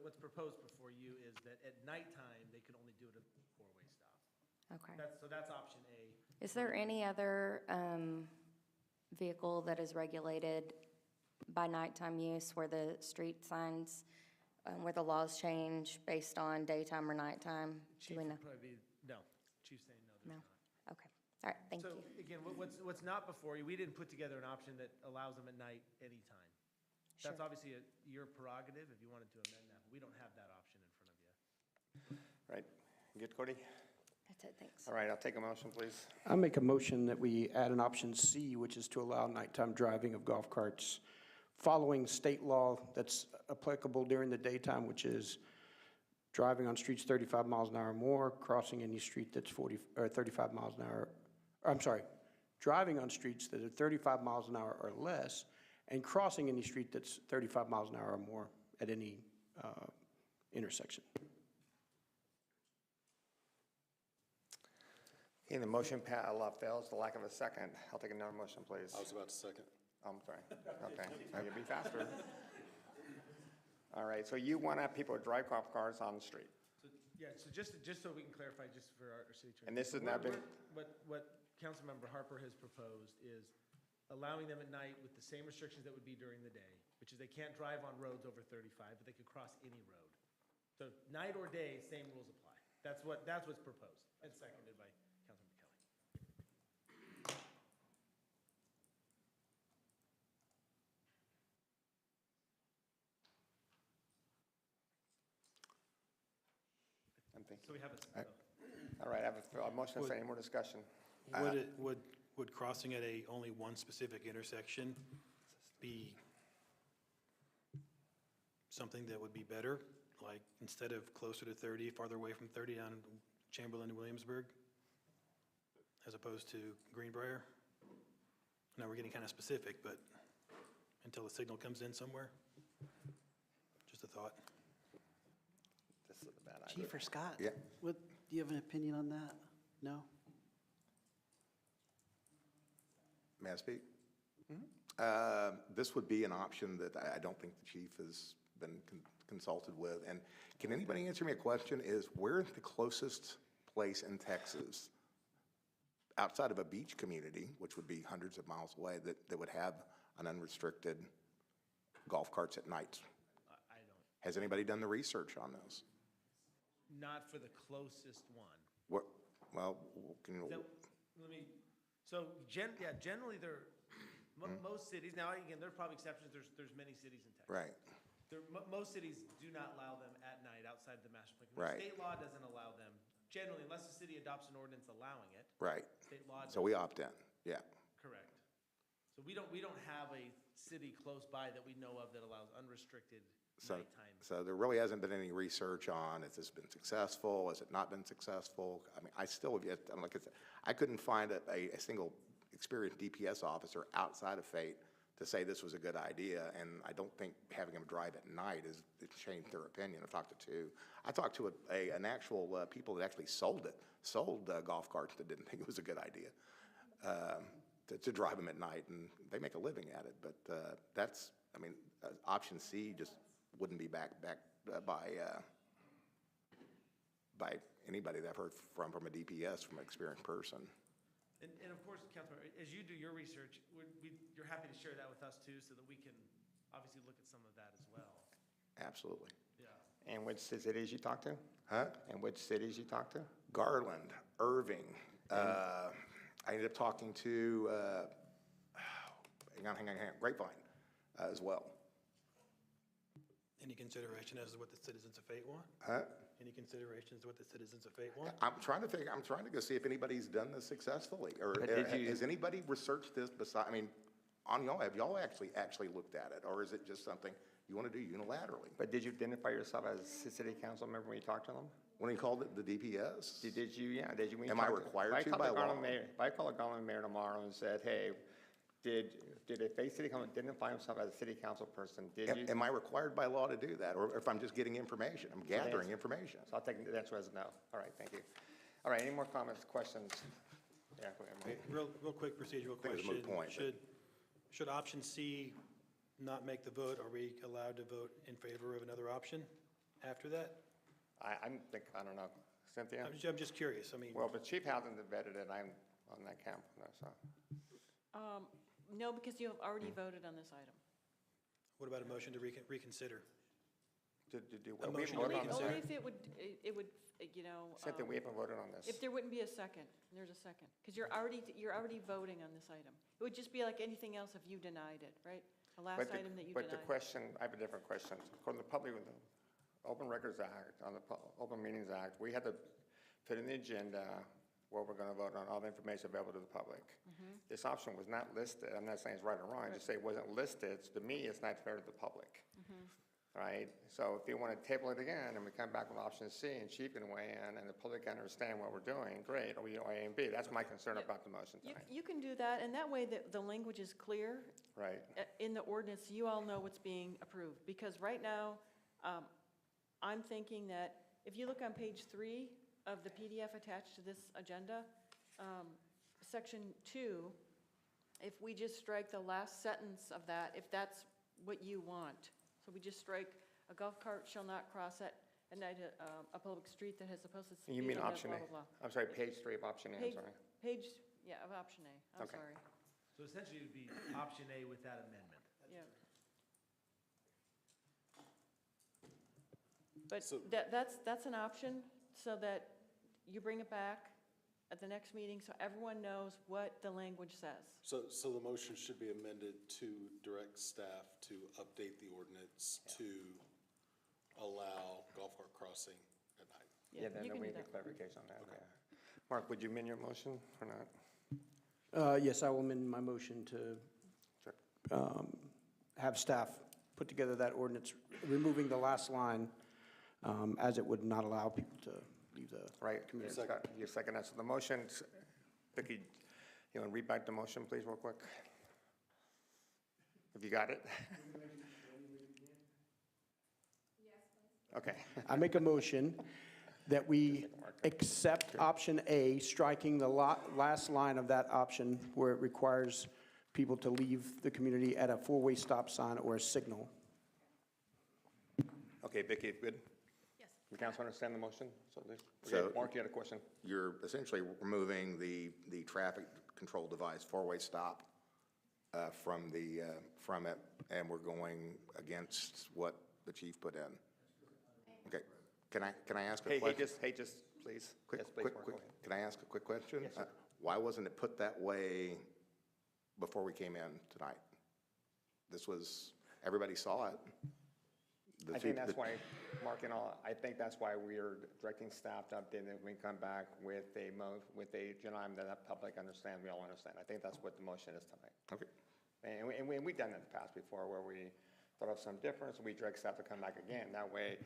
What's proposed before you is that at nighttime, they could only do it at a four-way stop. Okay. So that's option A. Is there any other vehicle that is regulated by nighttime use where the street signs, where the laws change based on daytime or nighttime? Chief Do we know? would probably be, no. Chief's saying no, there's No. not. Okay. All right, thank you. So again, what's not before you, we didn't put together an option that allows them at night anytime. That's Sure. obviously your prerogative if you wanted to amend that, but we don't have that option in front of you. Right, good, Cody? That's it, thanks. All right, I'll take a motion, please. I make a motion that we add an option C, which is to allow nighttime driving of golf carts following state law that's applicable during the daytime, which is driving on streets 35 miles an hour or more, crossing any street that's 35 miles an hour. I'm sorry, driving on streets that are 35 miles an hour or less, and crossing any street that's 35 miles an hour or more at any intersection. Okay, the motion fails, the lack of a second. I'll take another motion, please. I was about to second. Oh, I'm sorry. Okay, now you'll be faster. All right, so you want to have people drive golf carts on the street? So, yeah, so just so we can clarify, just for our city attorney. And this has now been- What Councilmember Harper has proposed is allowing them at night with the same restrictions that would be during the day, which is they can't drive on roads over 35, but they could cross any road. So night or day, same rules apply. That's what's proposed and seconded by Councilmember Kelly. I'm thinking. So we have a, All right, I have a motion, any more discussion? Would crossing at only one specific intersection be something that would be better? Like, instead of closer to 30, farther away from 30 down Chamberlain to Williamsburg, as opposed to Greenbrier? Now, we're getting kind of specific, but until the signal comes in somewhere, just a thought. This is a bad idea. Chief or Scott? Yeah. Do you have an opinion on that? No? May I speak? This would be an option that I don't think the chief has been consulted with. And can anybody answer me a question, is where's the closest place in Texas, outside of a beach community, which would be hundreds of miles away, that would have an unrestricted golf carts at night? I don't, Has anybody done the research on those? not for the closest one. What, well, can you, Generally most cities, now again, there are probably exceptions, there's many cities in Texas. right, Most cities do not allow them at night outside the master plan. Right. State law doesn't allow them, generally, unless the city adopts an ordinance allowing it. right. State law So we opt in, yeah. correct. So we don't have a city close by that we know of that allows unrestricted nighttime. So there really hasn't been any research on, has this been successful, has it not been successful? I mean, I still have yet, like I said, I couldn't find a single experienced DPS officer outside of Fate to say this was a good idea, and I don't think having them drive at night has changed their opinion. I've talked to two. I talked to an actual, people that actually sold golf carts that didn't think it was a good idea to drive them at night, and they make a living at it. But that's, I mean, option C just wouldn't be backed by anybody that I've heard from a DPS, from an experienced person. And of course, Councilmember, as you do your research, you're happy to share that with us too, so that we can obviously look at some of that as well. Absolutely. Yeah. And which cities you talked to? Huh? And which cities you talked to? Garland, Irving. I ended up talking to, hang on, Grapevine as well. Any consideration as to what the citizens of Fate want? Huh? Any considerations what the citizens of Fate want? I'm trying to go see if anybody's done this successfully, or But did you- has anybody researched this beside, I mean, on y'all, have y'all actually looked at it, or is it just something you want to do unilaterally? But did you identify yourself as a city council member when you talked to them? When he called it the DPS? Did you, yeah, did you? when you Am I talked required if to called by the Garland law? mayor- If I called the Garland mayor tomorrow and said, hey, did a Fayette City Council identify himself as a city council person, did you? Am I required by law to do that, or if I'm just getting information, I'm gathering information? So I'll take the answer as no. All right, thank you. All right, any more comments, questions? Yeah, go ahead, Mike. Real quick procedural think it's a question. moot point, but- Should option C not make the vote? Are we allowed to vote in favor of another option after that? I don't know. Cynthia? I'm just curious. I mean, Well, but Chief hasn't vetted it. I'm on that camp, so. No, because you have already voted on this item. what about a motion to reconsider? To do A what? We motion haven't to voted on this. Only if it would, you know. Cynthia, we haven't voted on this. If there wouldn't be a second, and there's a second, because you're already voting on this item. It would just be like anything else if you denied it, right? The last But the- item that you But the denied. question, I have a different question. According to the Public Open Records Act, on the Open Meetings Act, we had to put in the agenda what we're going to vote on, all the information available to the public. This option was not listed. I'm not saying it's right or wrong, I just say it wasn't listed. So to me, it's not fair to the public. All right, so if you want to table it again and we come back with option C and Chief can weigh in and the public can understand what we're doing, great, or we do A and B. That's my concern about the motion tonight. You can do that, and that way the language is clear. Right. In the ordinance, you all know what's being approved, because right now, I'm thinking that if you look on page 3 of the PDF attached to this agenda, section 2, if we just strike the last sentence of that, if that's what you want, so we just strike, a golf cart shall not cross at night a public street that has a posted speed You mean limit, option blah, A? blah, blah. I'm sorry, page 3 of option A, I'm Page- sorry. Page, yeah, of option A, I'm Okay. sorry, So essentially, it would be option A with that amendment. yeah. But So- that's an option, so that you bring it back at the next meeting, so everyone knows what the language says. So the motion should be amended to direct staff to update the ordinance to allow golf cart crossing at night. Yeah, then you can we do need that. clarification on that, yeah. Mark, would you amend your motion or not? Yes, I will amend my motion to Sure. have staff put together that ordinance, removing the last line, as it would not allow people to leave the Right, your second answer. The motion, Vicki, you want to read back the motion, please, real quick? Have you got it? Okay. I make a motion that we accept option A, striking the last line of that option where it requires people to leave the community at a four-way stop sign or a signal. Okay, Vicki, good? Yes. The council understand the motion? So- Mark, you had a question? You're essentially removing the traffic control device, four-way stop, from it, and we're going against what the chief put in. Okay, can I ask a Hey, question? just, please. Quick, Yes, please, quick, Mark, quick, go ahead. can I ask a quick question? Yes, sir. Why wasn't it put that way before we came in tonight? This was, everybody saw it. I think that's why, Mark and all, I think that's why we're directing staff to update it when we come back with a agenda item that the public understand, we all understand. I think that's what the motion is tonight. Okay. And we've done that in the past before, where we thought of some difference, we direct staff to come back again. That way,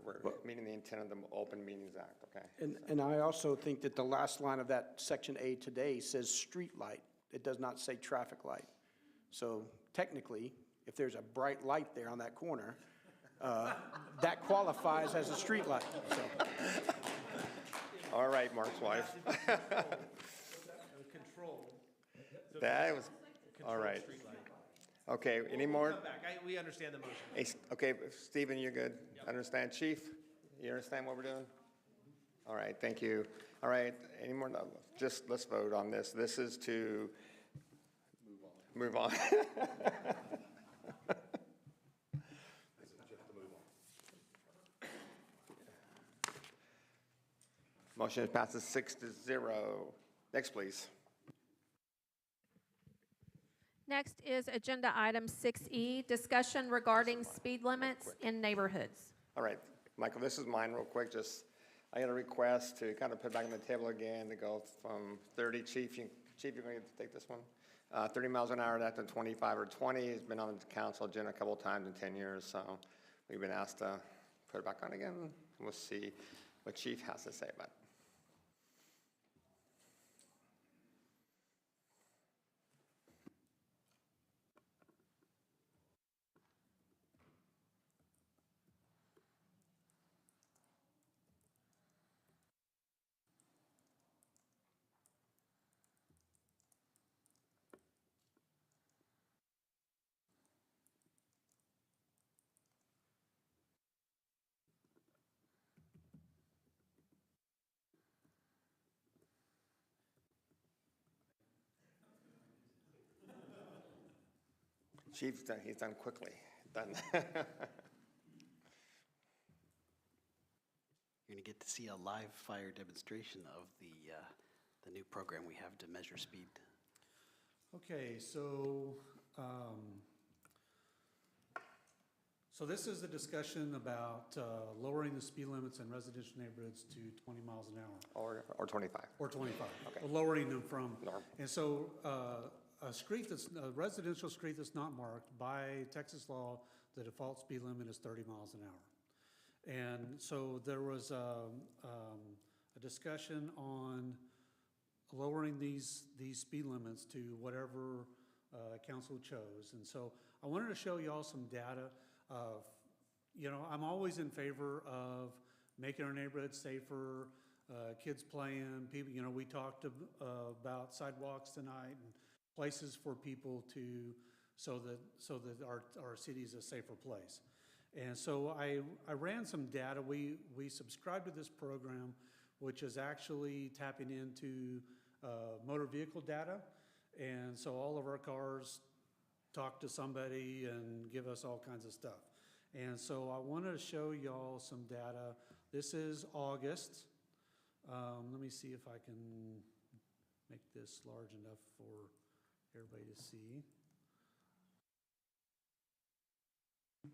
we're meeting the intent of the Open Meetings Act, okay? And I also think that the last line of that section A today says street light. It does not say traffic light. So technically, if there's a bright light there on that corner, that qualifies as a street light, so. All right, Mark's wife. Control. That was, all right. Okay, any more? Come back, we understand the motion. Hey, okay, Stephen, you're good? Understand, Chief? You understand what we're doing? All right, thank you. All right, any more? No, just, let's vote on this. This is to move on. Motion passes 6-0. Next, please. Next is agenda item 6E, discussion regarding speed limits in neighborhoods. All right, Michael, this is mine real quick. I got a request to kind of put back on the table again to go from 30, Chief, you're going to take this one? 30 miles an hour, that's to 25 or 20. It's been on the council agenda a couple of times in 10 years, so we've been asked to put it back on again. We'll see what Chief has to say about it. Chief, he's done quickly. Done. You're going to get to see a live fire demonstration of the new program we have to measure speed. Okay, so this is a discussion about lowering the speed limits in residential neighborhoods to 20 miles an hour. Or 25. Or 25. Okay. Lowering them from. Norm. And so a residential street that's not marked, by Texas law, the default speed limit is 30 miles an hour. And so there was a discussion on lowering these speed limits to whatever council chose. And so I wanted to show you all some data of, I'm always in favor of making our neighborhoods safer, kids playing, people, we talked about sidewalks tonight and places for people so that our city is a safer place. And so I ran some data. We subscribed to this program, which is actually tapping into motor vehicle data. And so all of our cars talk to somebody and give us all kinds of stuff. And so I wanted to show y'all some data. This is August. Let me see if I can make this large enough for everybody to see.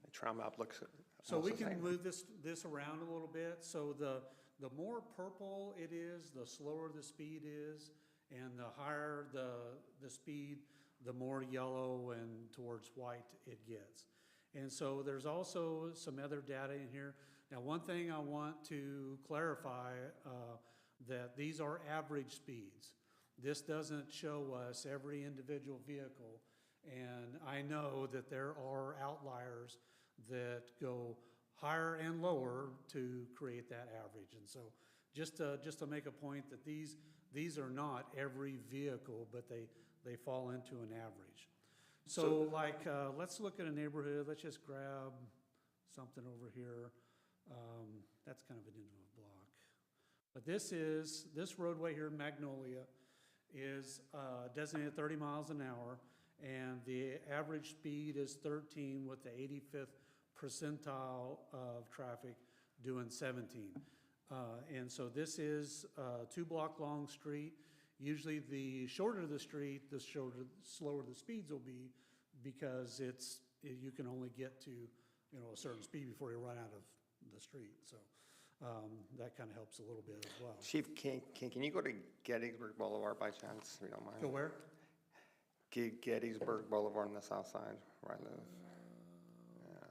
The trial map looks So we almost the can same. move this around a little bit. So the more purple it is, the slower the speed is, and the higher the speed, the more yellow and towards white it gets. And so there's also some other data in here. Now, one thing I want to clarify, that these are average speeds. This doesn't show us every individual vehicle, and I know that there are outliers that go higher and lower to create that average. And so just to make a point that these are not every vehicle, but they fall into an average. So like, let's look at a neighborhood. Let's just grab something over here. That's kind of an end of a block. But this roadway here, Magnolia, is designated 30 miles an hour, and the average speed is 13 with the 85th percentile of traffic doing 17. And so this is a 2-block long street. Usually the shorter the street, the slower the speeds will be, because you can only get to a certain speed before you run out of the street. So that kind of helps a little bit as well. Chief, can you go to Gettysburg Boulevard by chance, if you don't mind? Go where? Gettysburg Boulevard on the south side, where I live. Yeah.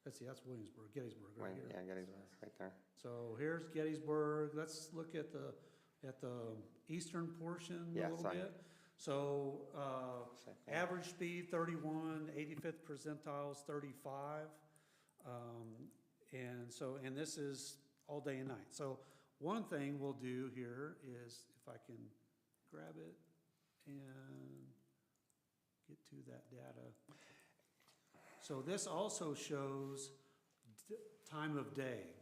Let's see, that's Williamsburg, Gettysburg right here. Yeah, Gettysburg, right there. So here's Gettysburg. Let's look at the eastern portion a little bit. So average speed 31, 85th percentile is 35. And this is all day and night. So one thing we'll do here is, if I can grab it and get to that data. So this also shows time of day.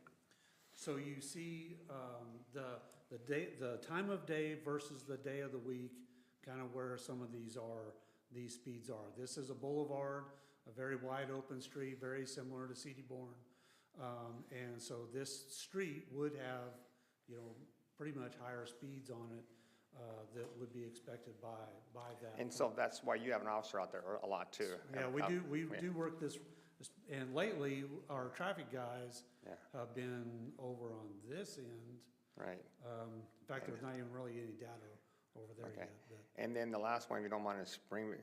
So you see the time of day versus the day of the week, kind of where some of these speeds are. This is a boulevard, a very wide open street, very similar to C.D. Boren. And so this street would have, pretty much higher speeds on it that would be expected by that. And so that's why you have an officer out there a lot too. Yeah, we do work this, and lately, our traffic guys Yeah. have been over on this end. Right. In fact, there's not even really any data over there Okay. yet. But And then the last one, if you don't mind, is Spring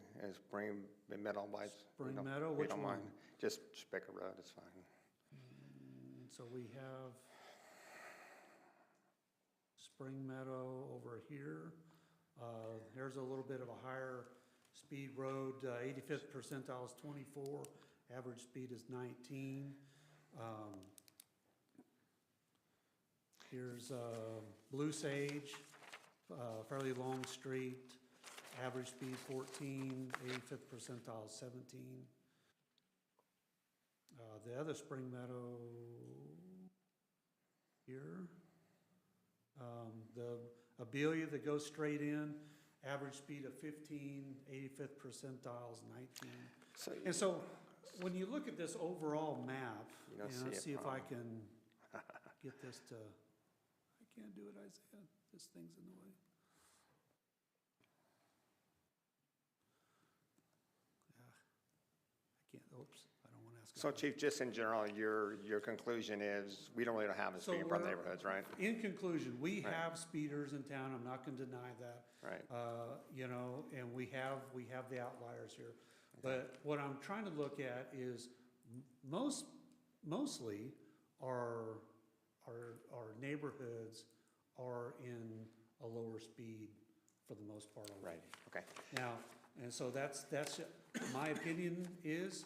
Meadow Lights. Spring You don't- Meadow, you which don't mind. one? Just Spicker Road, it's fine. So we have Spring Meadow over here. There's a little bit of a higher speed road, 85th percentile is 24, average speed is 19. Here's Blue Sage, fairly long street, average speed 14, 85th percentile 17. The other Spring Meadow here, the Abelia that goes straight in, average speed of 15, 85th percentile is 19. So And so, when you look at this overall map, You don't and see let's a see if I problem. can get this to, I can't do it, Isaiah, this thing's in the way. Yeah, I can't, oops, I don't want to ask. So Chief, just in general, your conclusion is, we don't really have a So speed in front of we're- neighborhoods, right? In conclusion, we Right. have speeders in town, I'm not gonna deny that. Right. You know, and we have the outliers here. But what I'm trying to look at is mostly our neighborhoods are in a lower speed for the most part already. Right, okay. Now, and so that's, my opinion is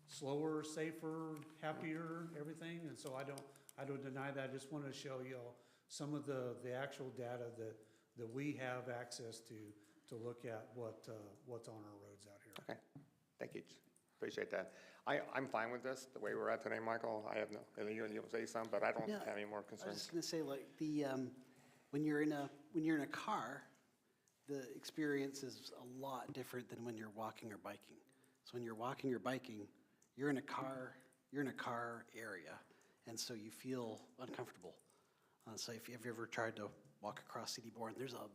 slower, safer, happier, everything, and so I don't deny that. I just wanted to show you all some of the actual data that we have access to look at what's on our roads out here. Okay, thank you. Appreciate that. I'm fine with this, the way we're at today, Michael. I have no, you'll say some, but I don't Yeah, have any more I was concerns. just gonna say, like, when you're in a car, the experience is a lot different than when you're walking or biking. So when you're walking or biking, you're in a car area, and so you feel uncomfortable. So if you've ever tried to walk across CD Bourne, there's a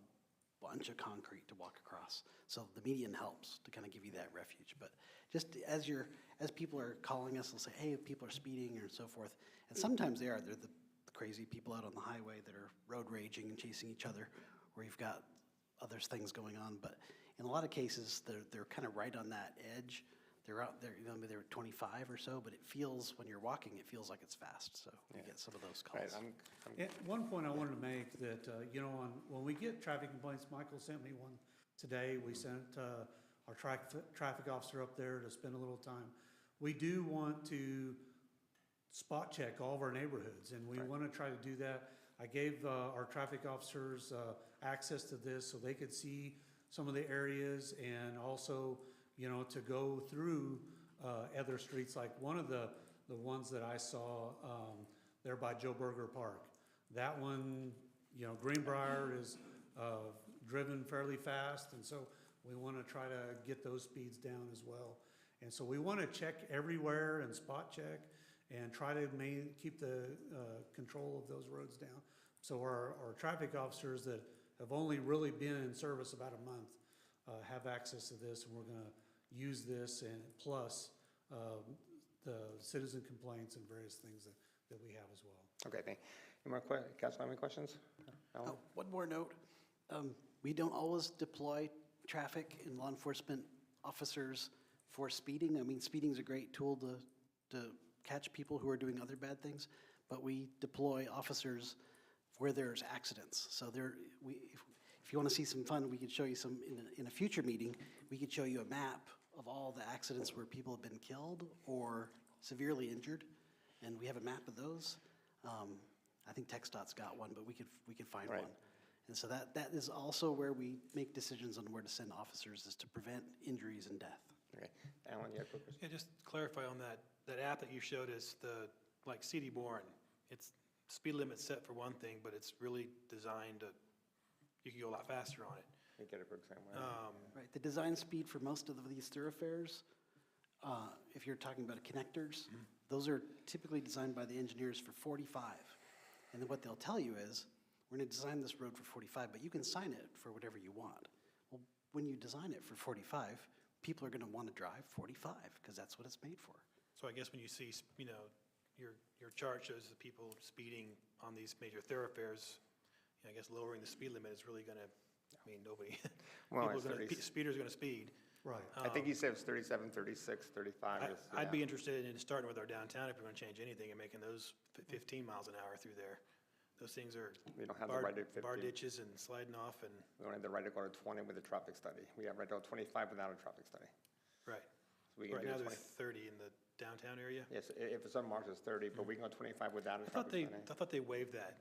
bunch of concrete to walk across. So the median helps to kind of give you that refuge. But just as people are calling us, they'll say, hey, people are speeding and so forth. And sometimes they're the crazy people out on the highway that are road raging and chasing each other, where you've got other things going on. But in a lot of cases, they're kind of right on that edge. They're out there, they're 25 or so, but it feels, when you're walking, it feels like it's fast. So you get some of those Right, calls. And one point I wanted to make that, when we get traffic complaints, Michael sent me one today. We sent our traffic officer up there to spend a little time. We do want to spot check all of our neighborhoods, and we want to try to do that. I gave our traffic officers access to this so they could see some of the areas, and also, to go through other streets, like one of the ones that I saw there by Joe Berger Park. That one, Greenbrier is driven fairly fast, and so we want to try to get those speeds down as well. And so we want to check everywhere and spot check and try to keep the control of those roads down. So our traffic officers that have only really been in service about a month have access to this, and we're going to use this, and plus the citizen complaints and various things that we have as well. Okay, thank you. Any more Council, have any questions? Alan? One more note. We don't always deploy traffic and law enforcement officers for speeding. I mean, speeding's a great tool to catch people who are doing other bad things, but we deploy officers where there's accidents. So if you want to see some fun, we could show you some, in a future meeting, we could show you a map of all the accidents where people have been killed or severely injured, and we have a map of those. I think TxDOT's got one, but we could find Right. one. And so that is also where we make decisions on where to send officers, is to prevent injuries and death. Okay, Alan, you have a quick question? Yeah, just to clarify on that app that you showed us, like CD Bourne, it's speed limit set for one thing, but it's really designed you can go a lot faster on it. You get it for example. Right, the design speed for most of these thoroughfares, if you're talking about connectors, those are typically designed by the engineers for 45. And then what they'll tell you is, we're going to design this road for 45, but you can sign it for whatever you want. Well, when you design it for 45, people are going to want to drive 45 because that's what it's made for. So I guess when you see, your chart shows the people speeding on these major thoroughfares, I guess lowering the speed limit is really going to, nobody, Well, people it's are going 30 to, speeders are going to speed. Right. I think he said it was 37, 36, 35. is- I'd yeah. be interested in starting with our downtown if we're going to change anything and making those 15 miles an hour through there. Those things are We don't have the right to 15. bar ditches and sliding off and, We don't have the right to go to 20 with a traffic study. We have right to go 25 without a traffic study. right. So we can Right do now the there's 30 in the downtown area. Yes, if it's unmarked, it's 30, but we can go 25 without a traffic study. I thought they waived that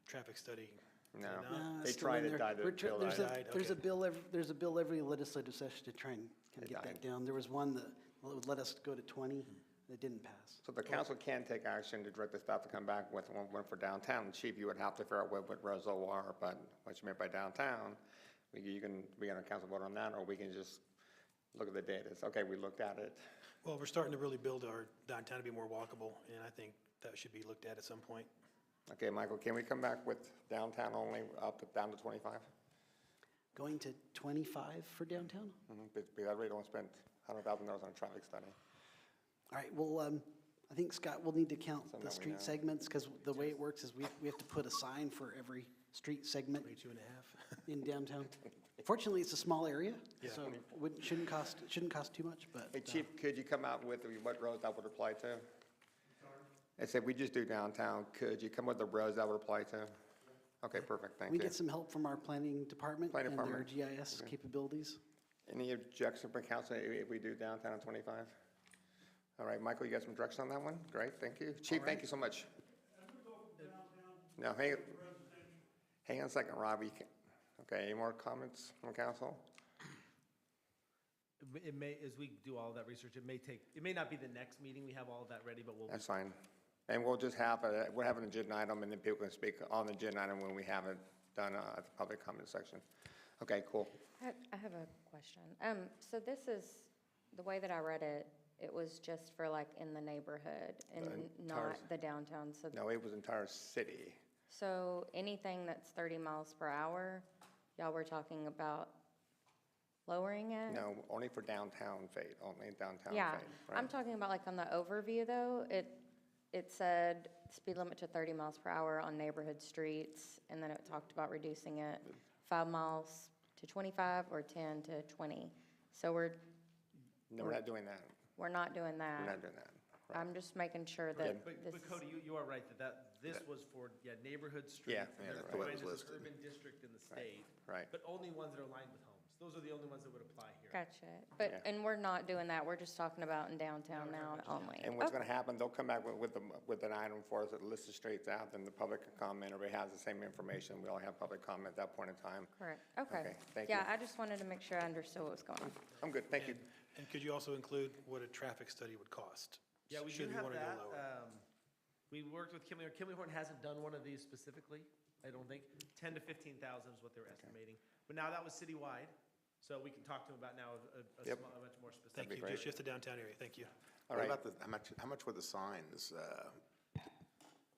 traffic study. No, No, they it's still tried in it, there. died. We're tr- bill There's died. there's a bill every legislative session to try and kind of It get died. that down. There was one that would let us go to 20, that didn't pass. So the council can take action to direct the staff to come back with one for downtown. Chief, you would have to figure out what roads are, but what you meant by downtown, we can a council vote on that, or we can just look at the data. It's okay, we looked at it. Well, we're starting to really build our downtown to be more walkable, and I think that should be looked at some point. Okay, Michael, can we come back with downtown only down to 25? Going to 25 for downtown? Because I really don't spend $100,000 on a traffic study. All right, well, I think Scott will need to count So now the we street know. segments, because the way it works is we have to put a sign for every street segment 22.5. in downtown. Fortunately, it's a small area, Yeah. so shouldn't cost too much, but. Hey, Chief, could you come out with what roads that would apply to? I said, we just do downtown. Could you come with the roads that would apply to? Okay, perfect, thank We you. get some help from our planning department Planning and their department. GIS capabilities. Any objection from council if we do downtown 25? All right, Michael, you got some direction on that one? Great, thank you. Chief, thank you so much. No, hang on a second, Rob. Okay, any more comments from council? It may, as we do all of that research, it may not be the next meeting we have all of that ready, but we'll. That's fine. And we'll just have an agenda item, and then people can speak on the agenda item when we have it done at the public comment section. Okay, cool. I have a question. So this is, the way that I read it, it was just for like in the neighborhood and entire- not the downtown, so. No, it was entire city. So anything that's 30 miles per hour, y'all were talking about lowering it? No, only for downtown fate, only downtown Yeah, fate. I'm talking about like on the overview though, it said speed limit to 30 miles per hour on neighborhood streets, and then it talked about reducing it 5 miles to 25 or 10 to 20. So No, we're not doing that. we're not doing that. We're not doing that. Right. I'm just making sure that But this, Cody, you are right, this was for, neighborhood streets. Yeah. and Yeah, they're that's the way it defined was as an listed. urban district in the state. Right. But only ones that are lined with homes. Those are the only ones that would apply here. gotcha. But, Yeah. and we're not doing that, we're just talking about in downtown now only. And what's Okay. going to happen, they'll come back with an item for us that lists the streets out, then the public can comment, everybody has the same information, we all have public comment at that point in time. Correct, okay. Okay, thank Yeah, you. I just wanted to make sure I understood what was going on. I'm good, thank you. And could you also include what a traffic study would cost? Yeah, we do should have wanna go that. lower? We worked with Kimley. Kimley Horton hasn't done one of these specifically, I don't think. 10 to 15,000 is what they were estimating. But now that was citywide, so we can talk to them about now a Yep. much more specific. Thank be you, great. just the downtown area, thank you. All What right, about how much were the signs?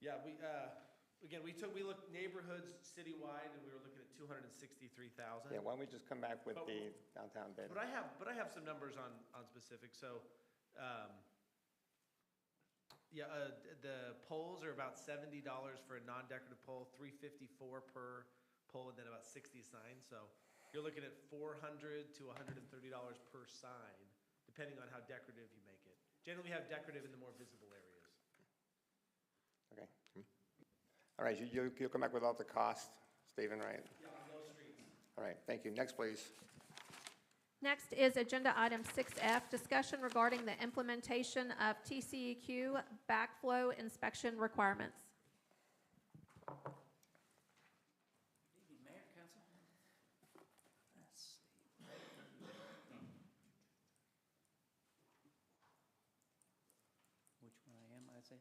Yeah, we looked neighborhoods citywide, and we were looking at 263,000. yeah, why don't we just come back with But- the downtown bid? But I have some numbers on specifics, so, the poles are about $70 for a non-decorative pole, $354 per pole, and then about 60 signs, so you're looking at $400 to $130 per sign, depending on how decorative you make it. Generally, we have decorative in the more visible areas. Okay. All right, you'll come back with all the costs, Stephen, right? Yeah, on those streets. All right, thank you. Next, please. Next is Agenda Item 6F, discussion regarding the implementation of TCEQ backflow inspection requirements. Evening, Mayor, Council. Let's see. Which one I am, I say?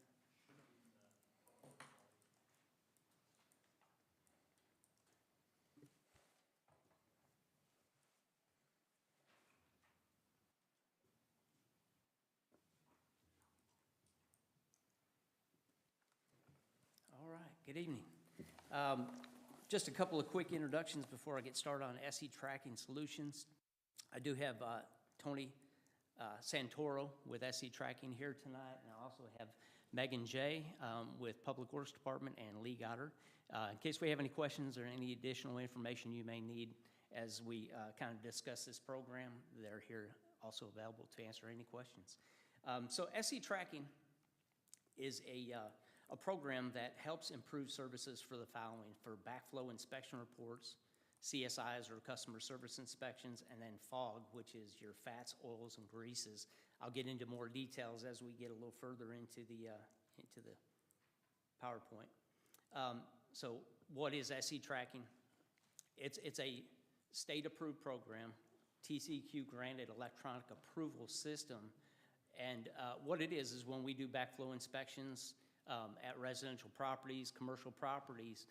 All right, good evening. Just a couple of quick introductions before I get started on SE Tracking Solutions. I do have Tony Santoro with SE Tracking here tonight, and I also have Megan J. With Public Works Department, and Lee Goddard. In case we have any questions or any additional information you may need as we kind of discuss this program, they're here also available to answer any questions. So SE Tracking is a program that helps improve services for the following: for backflow inspection reports, CSIs or customer service inspections, and then FOG, which is your fats, oils, and greases. I'll get into more details as we get a little further into the PowerPoint. So what is SE Tracking? It's a state-approved program, TCEQ granted electronic approval system. And what it is when we do backflow inspections at residential properties, commercial properties,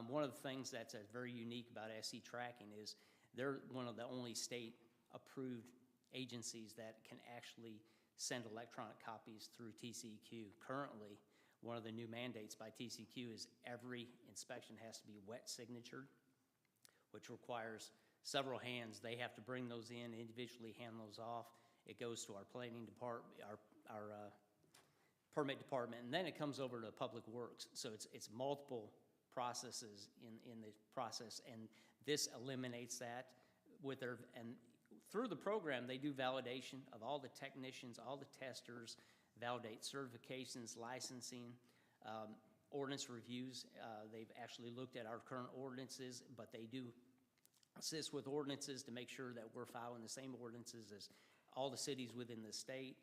one of the things that's very unique about SE Tracking is they're one of the only state-approved agencies that can actually send electronic copies through TCEQ. Currently, one of the new mandates by TCEQ is every inspection has to be wet signatured, which requires several hands. They have to bring those in, individually hand those off. It goes to our planning department, our permit department, and then it comes over to Public Works. So it's multiple processes in the process, and this eliminates that with their, and through the program, they do validation of all the technicians, all the testers, validate certifications, licensing, ordinance reviews. They've actually looked at our current ordinances, but they do assist with ordinances to make sure that we're following the same ordinances as all the cities within the state.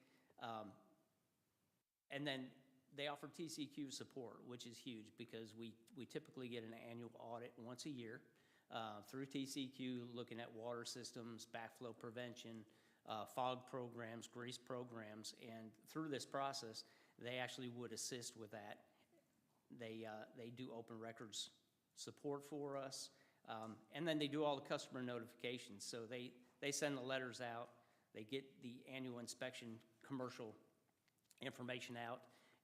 And then they offer TCEQ support, which is huge because we typically get an annual audit once a year through TCEQ, looking at water systems, backflow prevention, FOG programs, grease programs, and through this process, they actually would assist with that. They do open records support for us, and then they do all the customer notifications. So they send the letters out, they get the annual inspection commercial information out,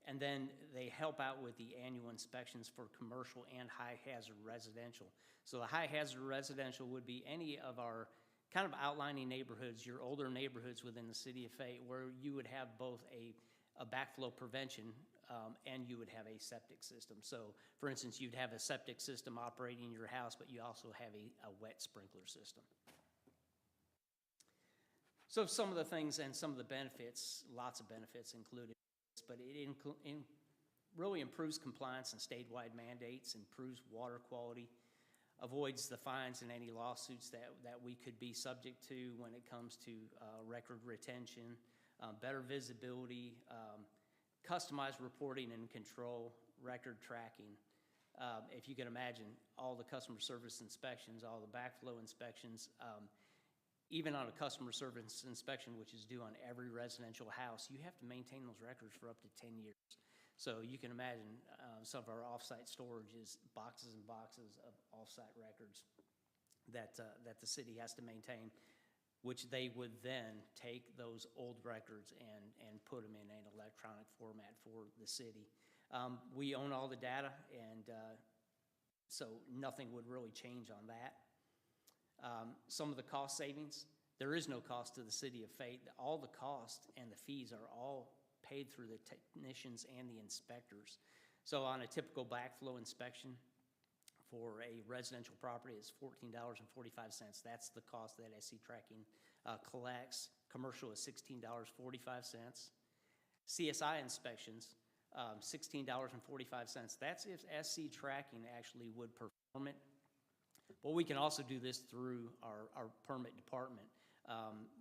and then they help out with the annual inspections for commercial and high hazard residential. So the high hazard residential would be any of our kind of outlining neighborhoods, your older neighborhoods within the city of Fayette, where you would have both a backflow prevention and you would have a septic system. So for instance, you'd have a septic system operating in your house, but you also have a wet sprinkler system. So some of the things and some of the benefits, lots of benefits included, but it really improves compliance and statewide mandates, improves water quality, avoids the fines and any lawsuits that we could be subject to when it comes to record retention, better visibility, customized reporting and control, record tracking. If you can imagine all the customer service inspections, all the backflow inspections, even on a customer service inspection, which is due on every residential house, you have to maintain those records for up to 10 years. So you can imagine some of our off-site storage is boxes and boxes of off-site records that the city has to maintain, which they would then take those old records and put them in an electronic format for the city. We own all the data, and so nothing would really change on that. Some of the cost savings, there is no cost to the city of Fayette. All the cost and the fees are all paid through the technicians and the inspectors. So on a typical backflow inspection for a residential property, it's $14.45. That's the cost that SE Tracking collects. Commercial is $16.45. CSI inspections, $16.45. That's if SE Tracking actually would perform it. But we can also do this through our permit department.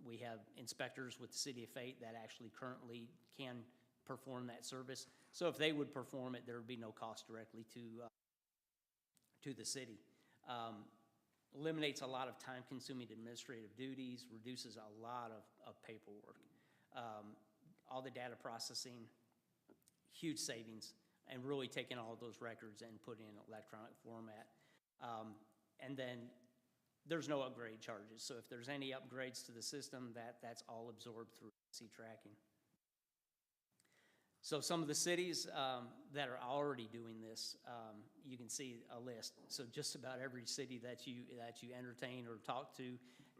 We have inspectors with the city of Fayette that actually currently can perform that service. So if they would perform it, there would be no cost directly to the city. Eliminates a lot of time-consuming administrative duties, reduces a lot of paperwork. All the data processing, huge savings, and really taking all of those records and putting in electronic format. And then there's no upgrade charges. So if there's any upgrades to the system, that's all absorbed through SE Tracking. So some of the cities that are already doing this, you can see a list. So just about every city that you entertain or talk to,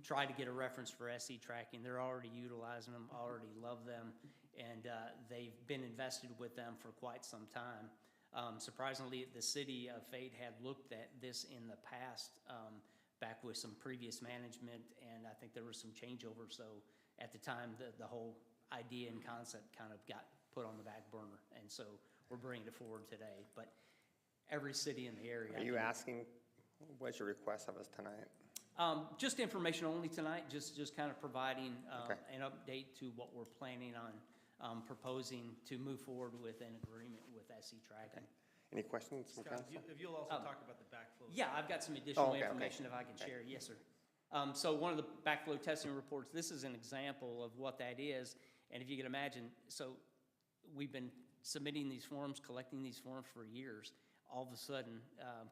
try to get a reference for SE tracking. They're already utilizing them, already love them, and they've been invested with them for quite some time. Surprisingly, the city of Fayette had looked at this in the past, back with some previous management, and I think there was some changeover. So at the time, the whole idea and concept kind of got put on the back burner, and so we're bringing it forward today. But every city in the area. Are you asking, what's your request of us tonight? Just information only tonight, just kind of providing Okay. an update to what we're planning on proposing to move forward with an agreement with SE tracking. Any questions from Scott, council? if you'll also talk about the backflow. Yeah, I've got some additional okay. information if I can share. Yes, sir. So one of the backflow testing reports, this is an example of what that is. And if you can imagine, so we've been submitting these forms, collecting these forms for years. All of a sudden,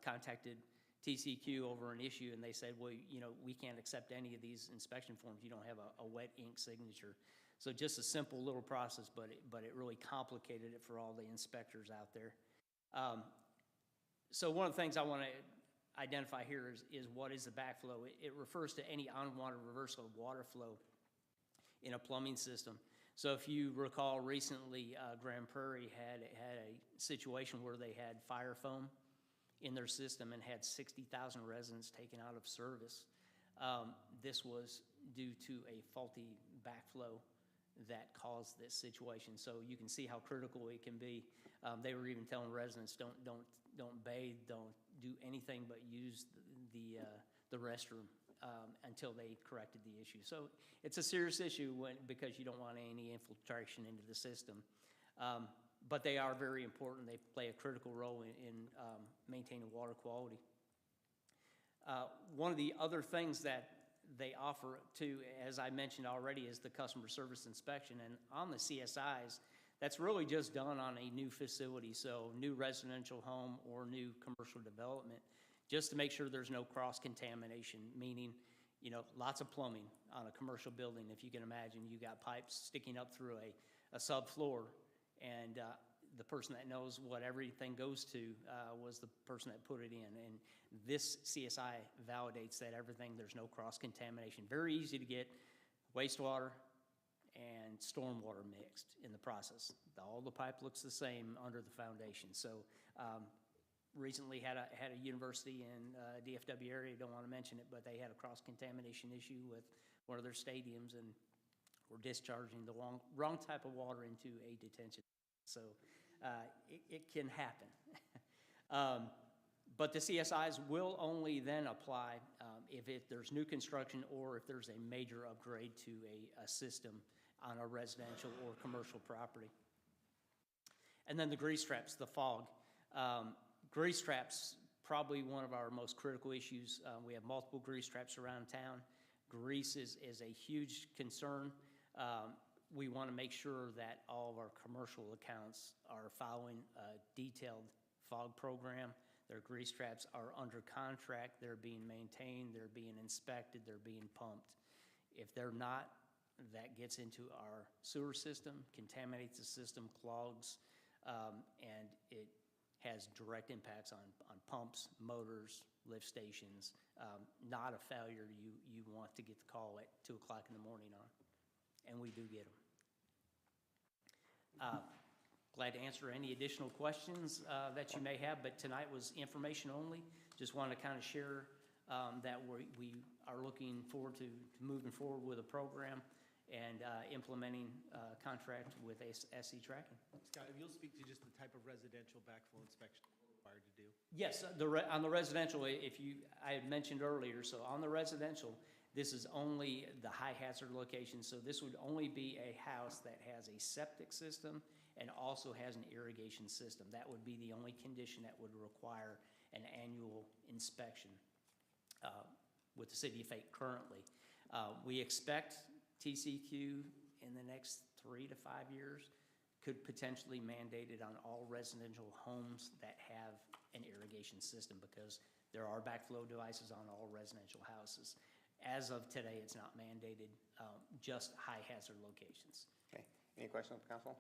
contacted TCEQ over an issue, and they said, well, you know, we can't accept any of these inspection forms. You don't have a wet ink signature. So just a simple little process, but it really complicated it for all the inspectors out there. So one of the things I want to identify here is what is the backflow. It refers to any on-water reversal of water flow in a plumbing system. So if you recall recently, Grand Prairie had a situation where they had fire foam in their system and had 60,000 residents taken out of service. This was due to a faulty backflow that caused this situation. So you can see how critical it can be. They were even telling residents, don't bathe, don't do anything but use the restroom until they corrected the issue. So it's a serious issue because you don't want any infiltration into the system. But they are very important. They play a critical role in maintaining water quality. One of the other things that they offer too, as I mentioned already, is the customer service inspection. And on the CSIs, that's really just done on a new facility, so new residential home or new commercial development, just to make sure there's no cross-contamination, meaning, you know, lots of plumbing on a commercial building. If you can imagine, you got pipes sticking up through a subfloor, and the person that knows what everything goes to was the person that put it in. And this CSI validates that everything, there's no cross-contamination. Very easy to get wastewater and stormwater mixed in the process. All the pipe looks the same under the foundation. So recently had a university in DFW area, don't want to mention it, but they had a cross-contamination issue with one of their stadiums and were discharging the wrong type of water into a detention. So it can happen. But the CSIs will only then apply if there's new construction or if there's a major upgrade to a system on a residential or commercial property. And then the grease traps, the fog. Grease traps, probably one of our most critical issues. We have multiple grease traps around town. Grease is a huge concern. We want to make sure that all of our commercial accounts are following a detailed fog program. Their grease traps are under contract, they're being maintained, they're being inspected, they're being pumped. If they're not, that gets into our sewer system, contaminates the system, clogs, and it has direct impacts on pumps, motors, lift stations. Not a failure you want to get the call at 2 o'clock in the morning on, and we do get them. Glad to answer any additional questions that you may have, but tonight was information only. Just want to kind of share that we are looking forward to moving forward with a program and implementing a contract with SE Tracking. Scott, if you'll speak to just the type of residential backflow inspection required to do. Yes, on the residential, I had mentioned earlier, so on the residential, this is only the high hazard location. So this would only be a house that has a septic system and also has an irrigation system. That would be the only condition that would require an annual inspection with the city of Fayette currently. We expect TCEQ in the next 3 to 5 years could potentially mandate it on all residential homes that have an irrigation system, because there are backflow devices on all residential houses. As of today, it's not mandated, just high hazard locations. Okay, any questions, council?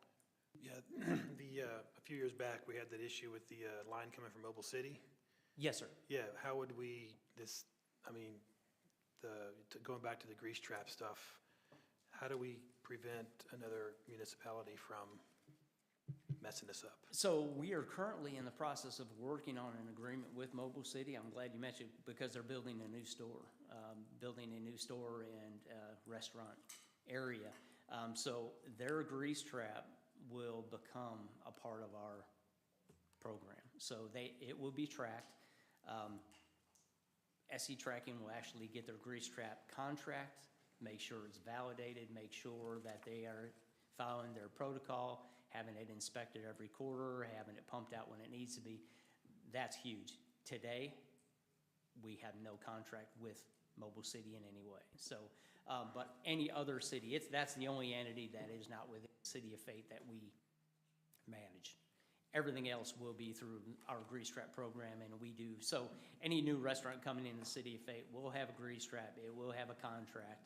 Yeah, a few years back, we had that issue with the line coming from Mobile City. Yes, sir. Yeah, how would we, going back to the grease trap stuff, how do we prevent another municipality from messing this up? So we are currently in the process of working on an agreement with Mobile City. I'm glad you mentioned, because they're building a new store, and restaurant area. So their grease trap will become a part of our program. So it will be tracked. SE Tracking will actually get their grease trap contract, make sure it's validated, make sure that they are following their protocol, having it inspected every quarter, having it pumped out when it needs to be. That's huge. Today, we have no contract with Mobile City in any way. So, but any other city, that's the only entity that is not within the City of Fate that we manage. Everything else will be through our grease trap program, and we do. So any new restaurant coming in the City of Fate will have a grease trap. It will have a contract.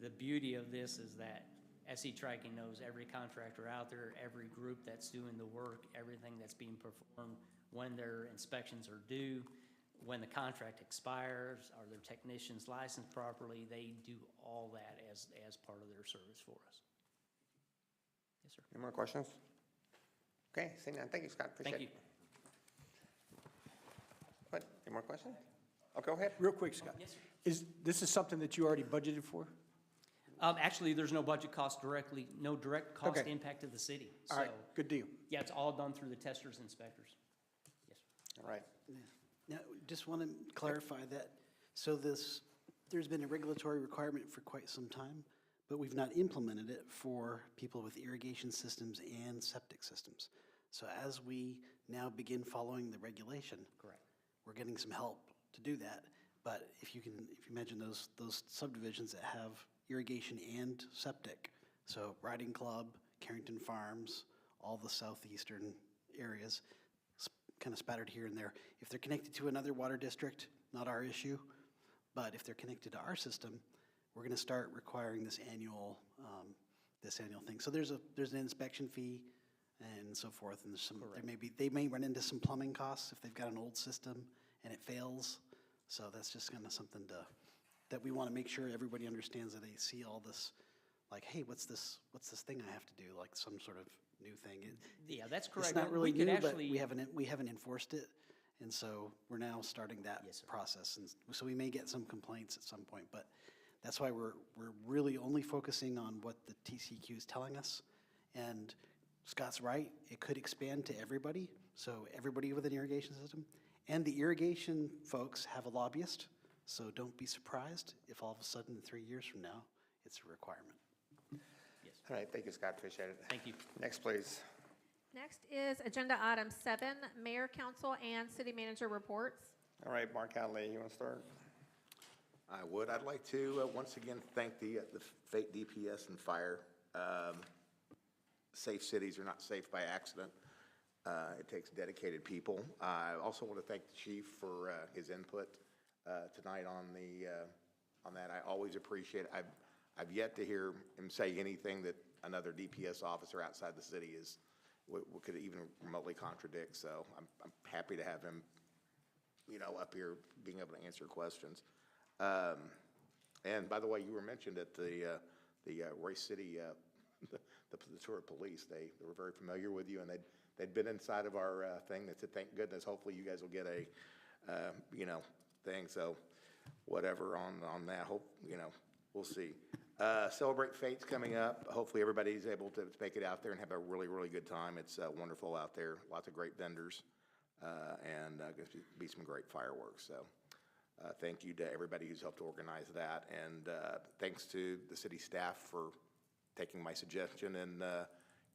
The beauty of this is that SE Tracking knows every contractor out there, every group that's doing the work, everything that's being performed, when their inspections are due, when the contract expires, are their technicians licensed properly? They do all that as part of their service for us. Yes, sir. Any more questions? Okay, seeing none, thank you, Scott, appreciate it. Thank you. What, any more questions? Oh, go ahead. Real quick, Scott. Yes, sir. This is something that you already budgeted for? Actually, there's no budget cost directly, no direct cost Okay. impact to the city. All right, So, good deal. yeah, it's all done through the testers and inspectors. Yes. All right. Now, just want to clarify that, so there's been a regulatory requirement for quite some time, but we've not implemented it for people with irrigation systems and septic systems. So as we now begin following the regulation. Correct. We're getting some help to do that. But if you imagine those subdivisions that have irrigation and septic, so Riding Club, Carrington Farms, all the southeastern areas, kind of spattered here and there. If they're connected to another water district, not our issue, but if they're connected to our system, we're going to start requiring this annual thing. So there's an inspection fee and so forth, and they may run into some plumbing costs if they've got an old system and it fails. So that's just kind of something that we want to make sure everybody understands, that they see all this, like, hey, what's this thing I have to do, like some sort of new thing. Yeah, that's correct. It's not really We could new, but actually- we haven't enforced it, and so we're now starting that Yes, sir. process. And so we may get some complaints at some point, but that's why we're really only focusing on what the TCEQ is telling us. And Scott's right, it could expand to everybody, so everybody with an irrigation system. And the irrigation folks have a lobbyist, so don't be surprised if all of a sudden 3 years from now, it's a requirement. All right, thank you, Scott, appreciate it. Thank you. Next, please. Next is Agenda Item 7, Mayor, Council, and City Manager reports. All right, Mark Hadley, you want to start? I would. I'd like to once again thank the Fate DPS and fire. Safe cities are not safe by accident. It takes dedicated people. I also want to thank the chief for his input tonight on that. I always appreciate it. I've yet to hear him say anything that another DPS officer outside the city could even remotely contradict. So I'm happy to have him, up here being able to answer questions. And by the way, you were mentioned at the Royce City, the Tour Police. They were very familiar with you, and they'd been inside of our thing. They said, thank goodness, hopefully you guys will get a, thing. So whatever on that, we'll see. Celebrate Fate's coming up. Hopefully everybody's able to make it out there and have a really, really good time. It's wonderful out there. Lots of great vendors, and going to be some great fireworks. So thank you to everybody who's helped organize that. And thanks to the city staff for taking my suggestion and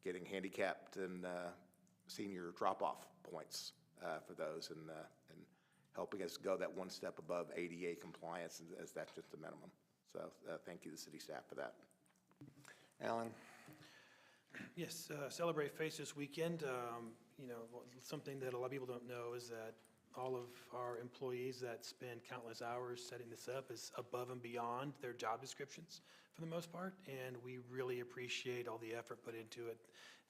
getting handicapped and senior drop-off points for those, and helping us go that one step above ADA compliance, as that's just the minimum. So thank you to the city staff for that. Alan? Yes, Celebrate Face this weekend. Something that a lot of people don't know is that all of our employees that spend countless hours setting this up is above and beyond their job descriptions for the most part, and we really appreciate all the effort put into it.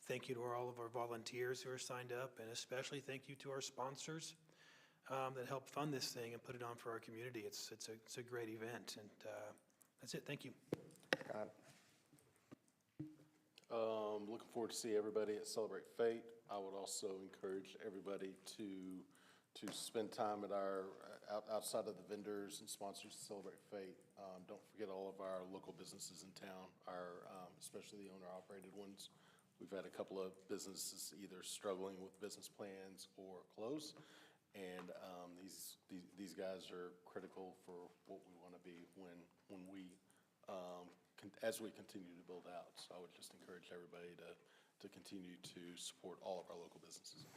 Thank you to all of our volunteers who are signed up, and especially thank you to our sponsors that help fund this thing and put it on for our community. It's a great event, and that's it. Thank you. God. Looking forward to see everybody at Celebrate Fate. I would also encourage everybody to spend time at our, outside of the vendors and sponsors to Celebrate Fate. Don't forget all of our local businesses in town, especially the owner-operated ones. We've had a couple of businesses either struggling with business plans or close. And these guys are critical for what we want to be when we, as we continue to build out. So I would just encourage everybody to continue to support all of our local businesses.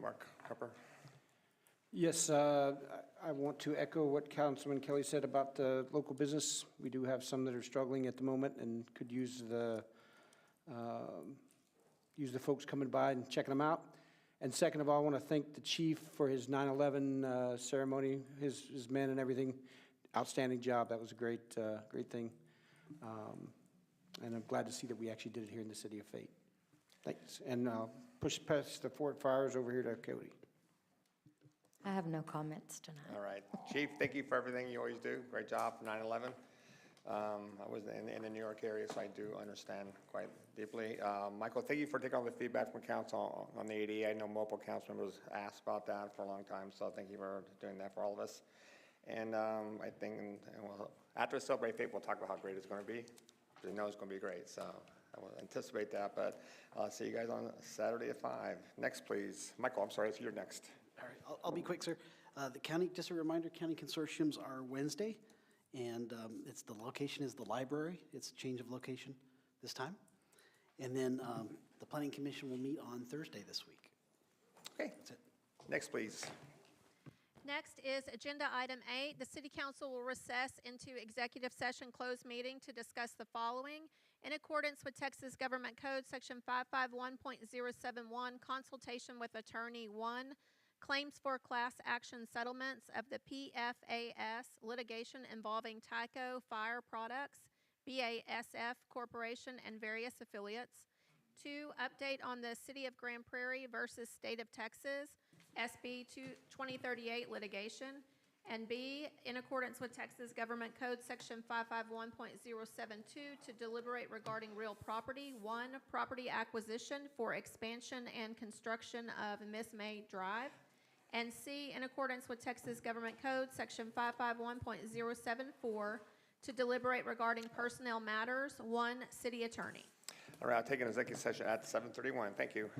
Mark Harper. Yes, I want to echo what Councilman Kelly said about the local business. We do have some that are struggling at the moment and could use the folks coming by and checking them out. And second of all, I want to thank the chief for his 9/11 ceremony, his men and everything. Outstanding job. That was a great thing. And I'm glad to see that we actually did it here in the city of Fate. Thanks. And push past the Fort Fires over here to Cody. I have no comments tonight. All right. Chief, thank you for everything you always do. Great job for 9/11. I was in the New York area, so I do understand quite deeply. Michael, thank you for taking all the feedback from council on the ADA. I know multiple council members asked about that for a long time, so thank you for doing that for all of us. And I think, well, after Celebrate Fate, we'll talk about how great it's going to be. We know it's going to be great, so I will anticipate that. But I'll see you guys on Saturday at 5. Next, please. Michael, I'm sorry, you're next. All right, I'll be quick, sir. The county, just a reminder, county consortiums are Wednesday, and the location is the library. It's a change of location this time. And then the planning commission will meet on Thursday this week. Okay. That's it. Next, please. Next is Agenda Item 8. The City Council will recess into executive session closed meeting to discuss the following. In accordance with Texas Government Code, Section 551.071, consultation with Attorney 1, claims for class action settlements of the PFAS litigation involving Tyco Fire Products, BASF Corporation, and various affiliates. 2, update on the City of Grand Prairie versus State of Texas, SB 2038 litigation. And B, in accordance with Texas Government Code Section 551.072, to deliberate regarding real property. 1, property acquisition for expansion and construction of Miss May Drive. And C, in accordance with Texas Government Code Section 551.074, to deliberate regarding personnel matters. 1, city attorney. All right, I'll take an executive session at 7:31. Thank you.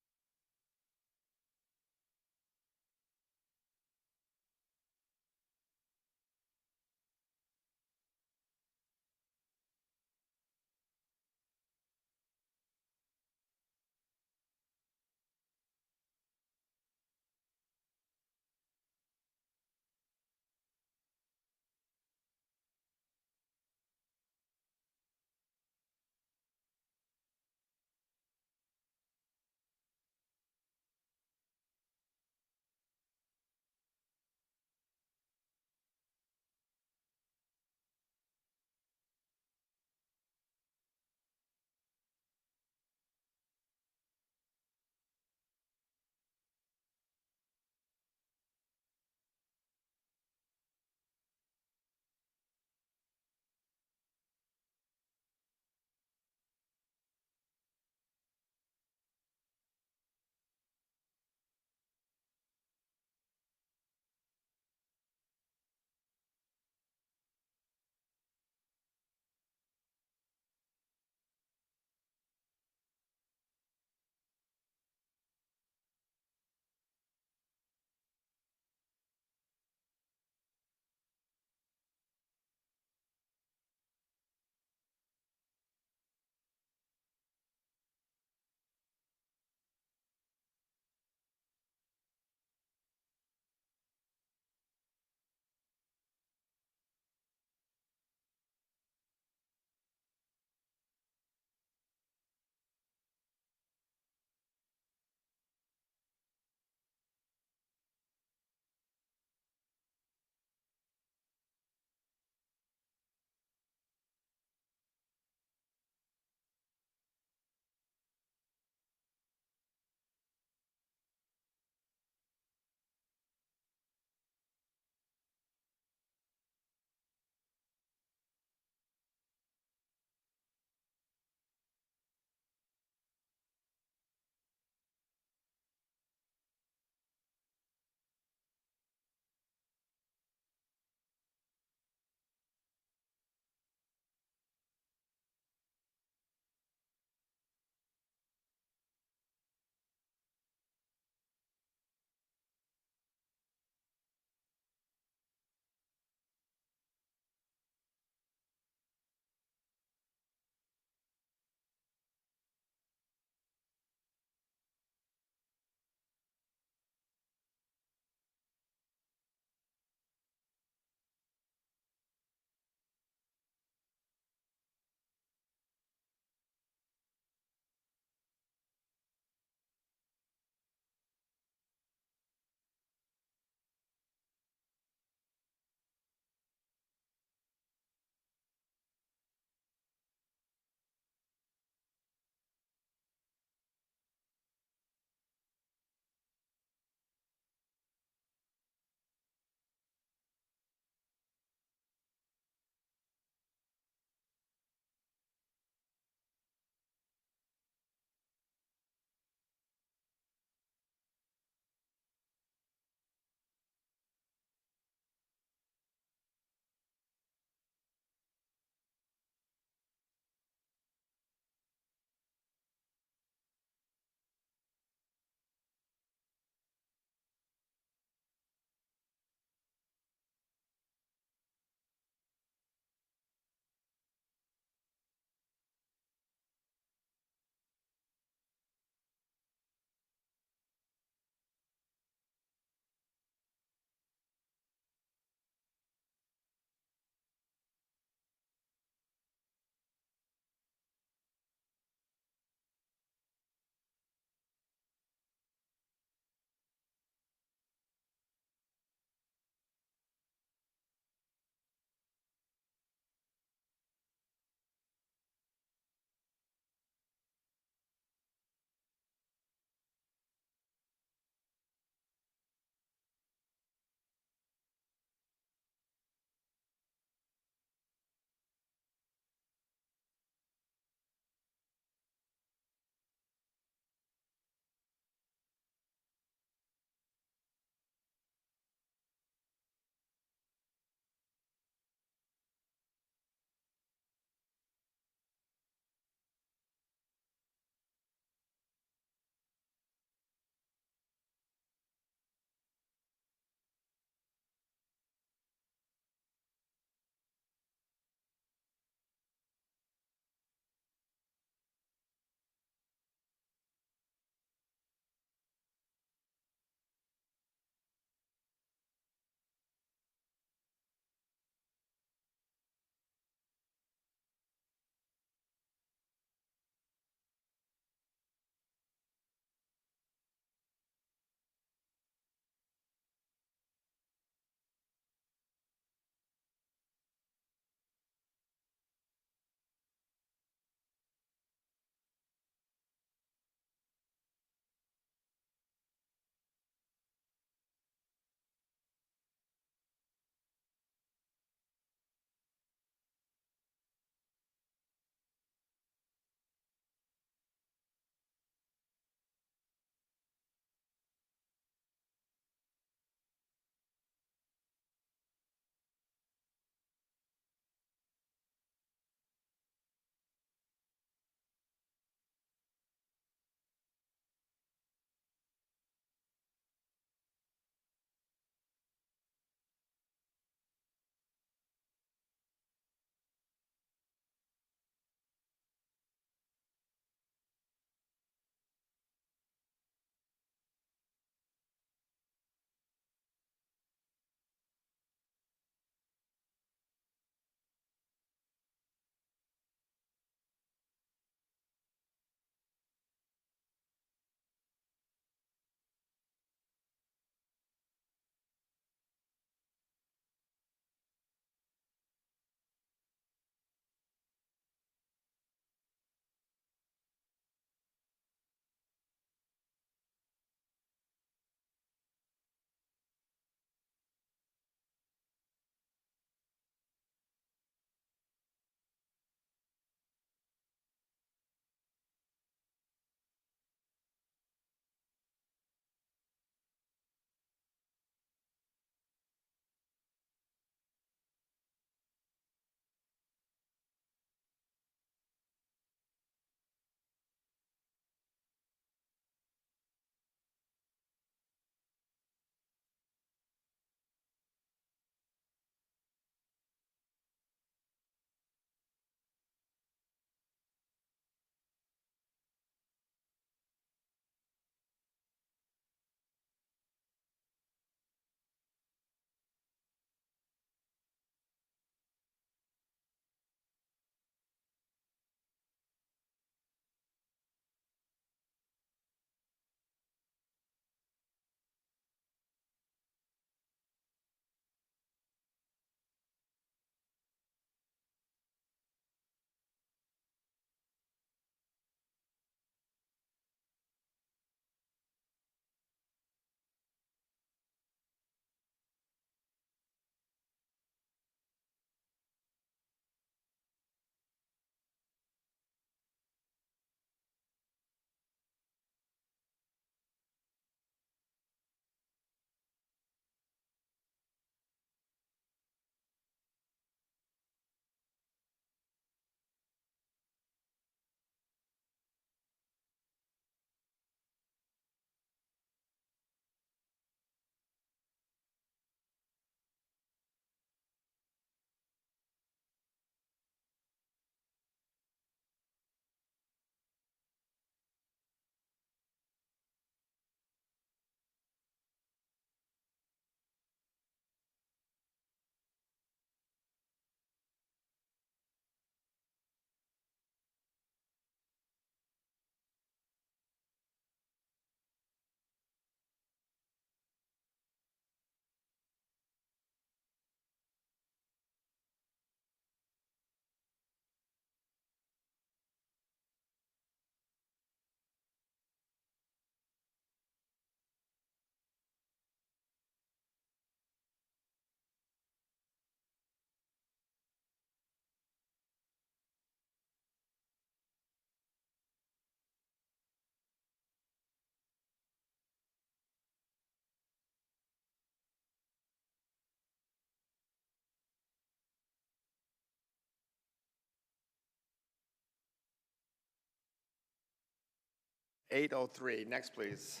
803, next, please.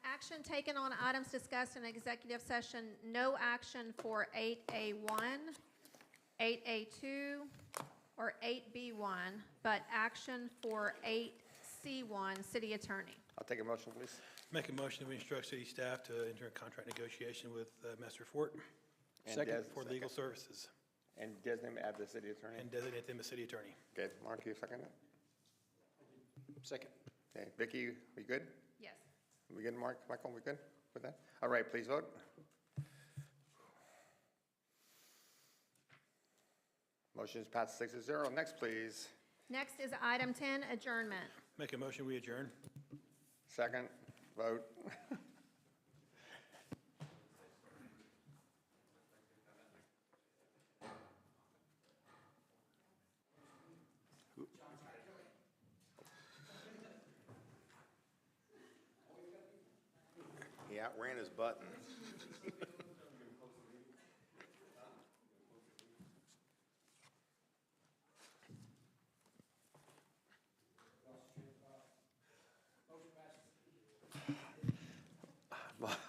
Action taken on items discussed in executive session, no action for 8A1, 8A2, or 8B1, but action for 8C1, city attorney. I'll take a motion, please. Make a motion that we instruct city staff to enter a contract negotiation with Master Fort And Second Des- for legal services And designate add the city attorney. and designate them as city attorney. Okay, Mark, you second it? Second. Okay, Vicky, we good? Yes. We good, Mark? Michael, we good with that? All right, please vote. Motion is passed 6-0. Next, please. Next is item 10, adjournment. Make a motion, we adjourn. Second, vote. He outran his button.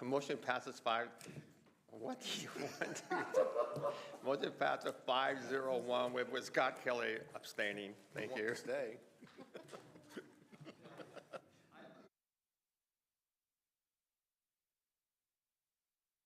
Motion passes 5. What do you want? Motion passes 5-0-1 with Scott Kelly abstaining. Thank you. Stay.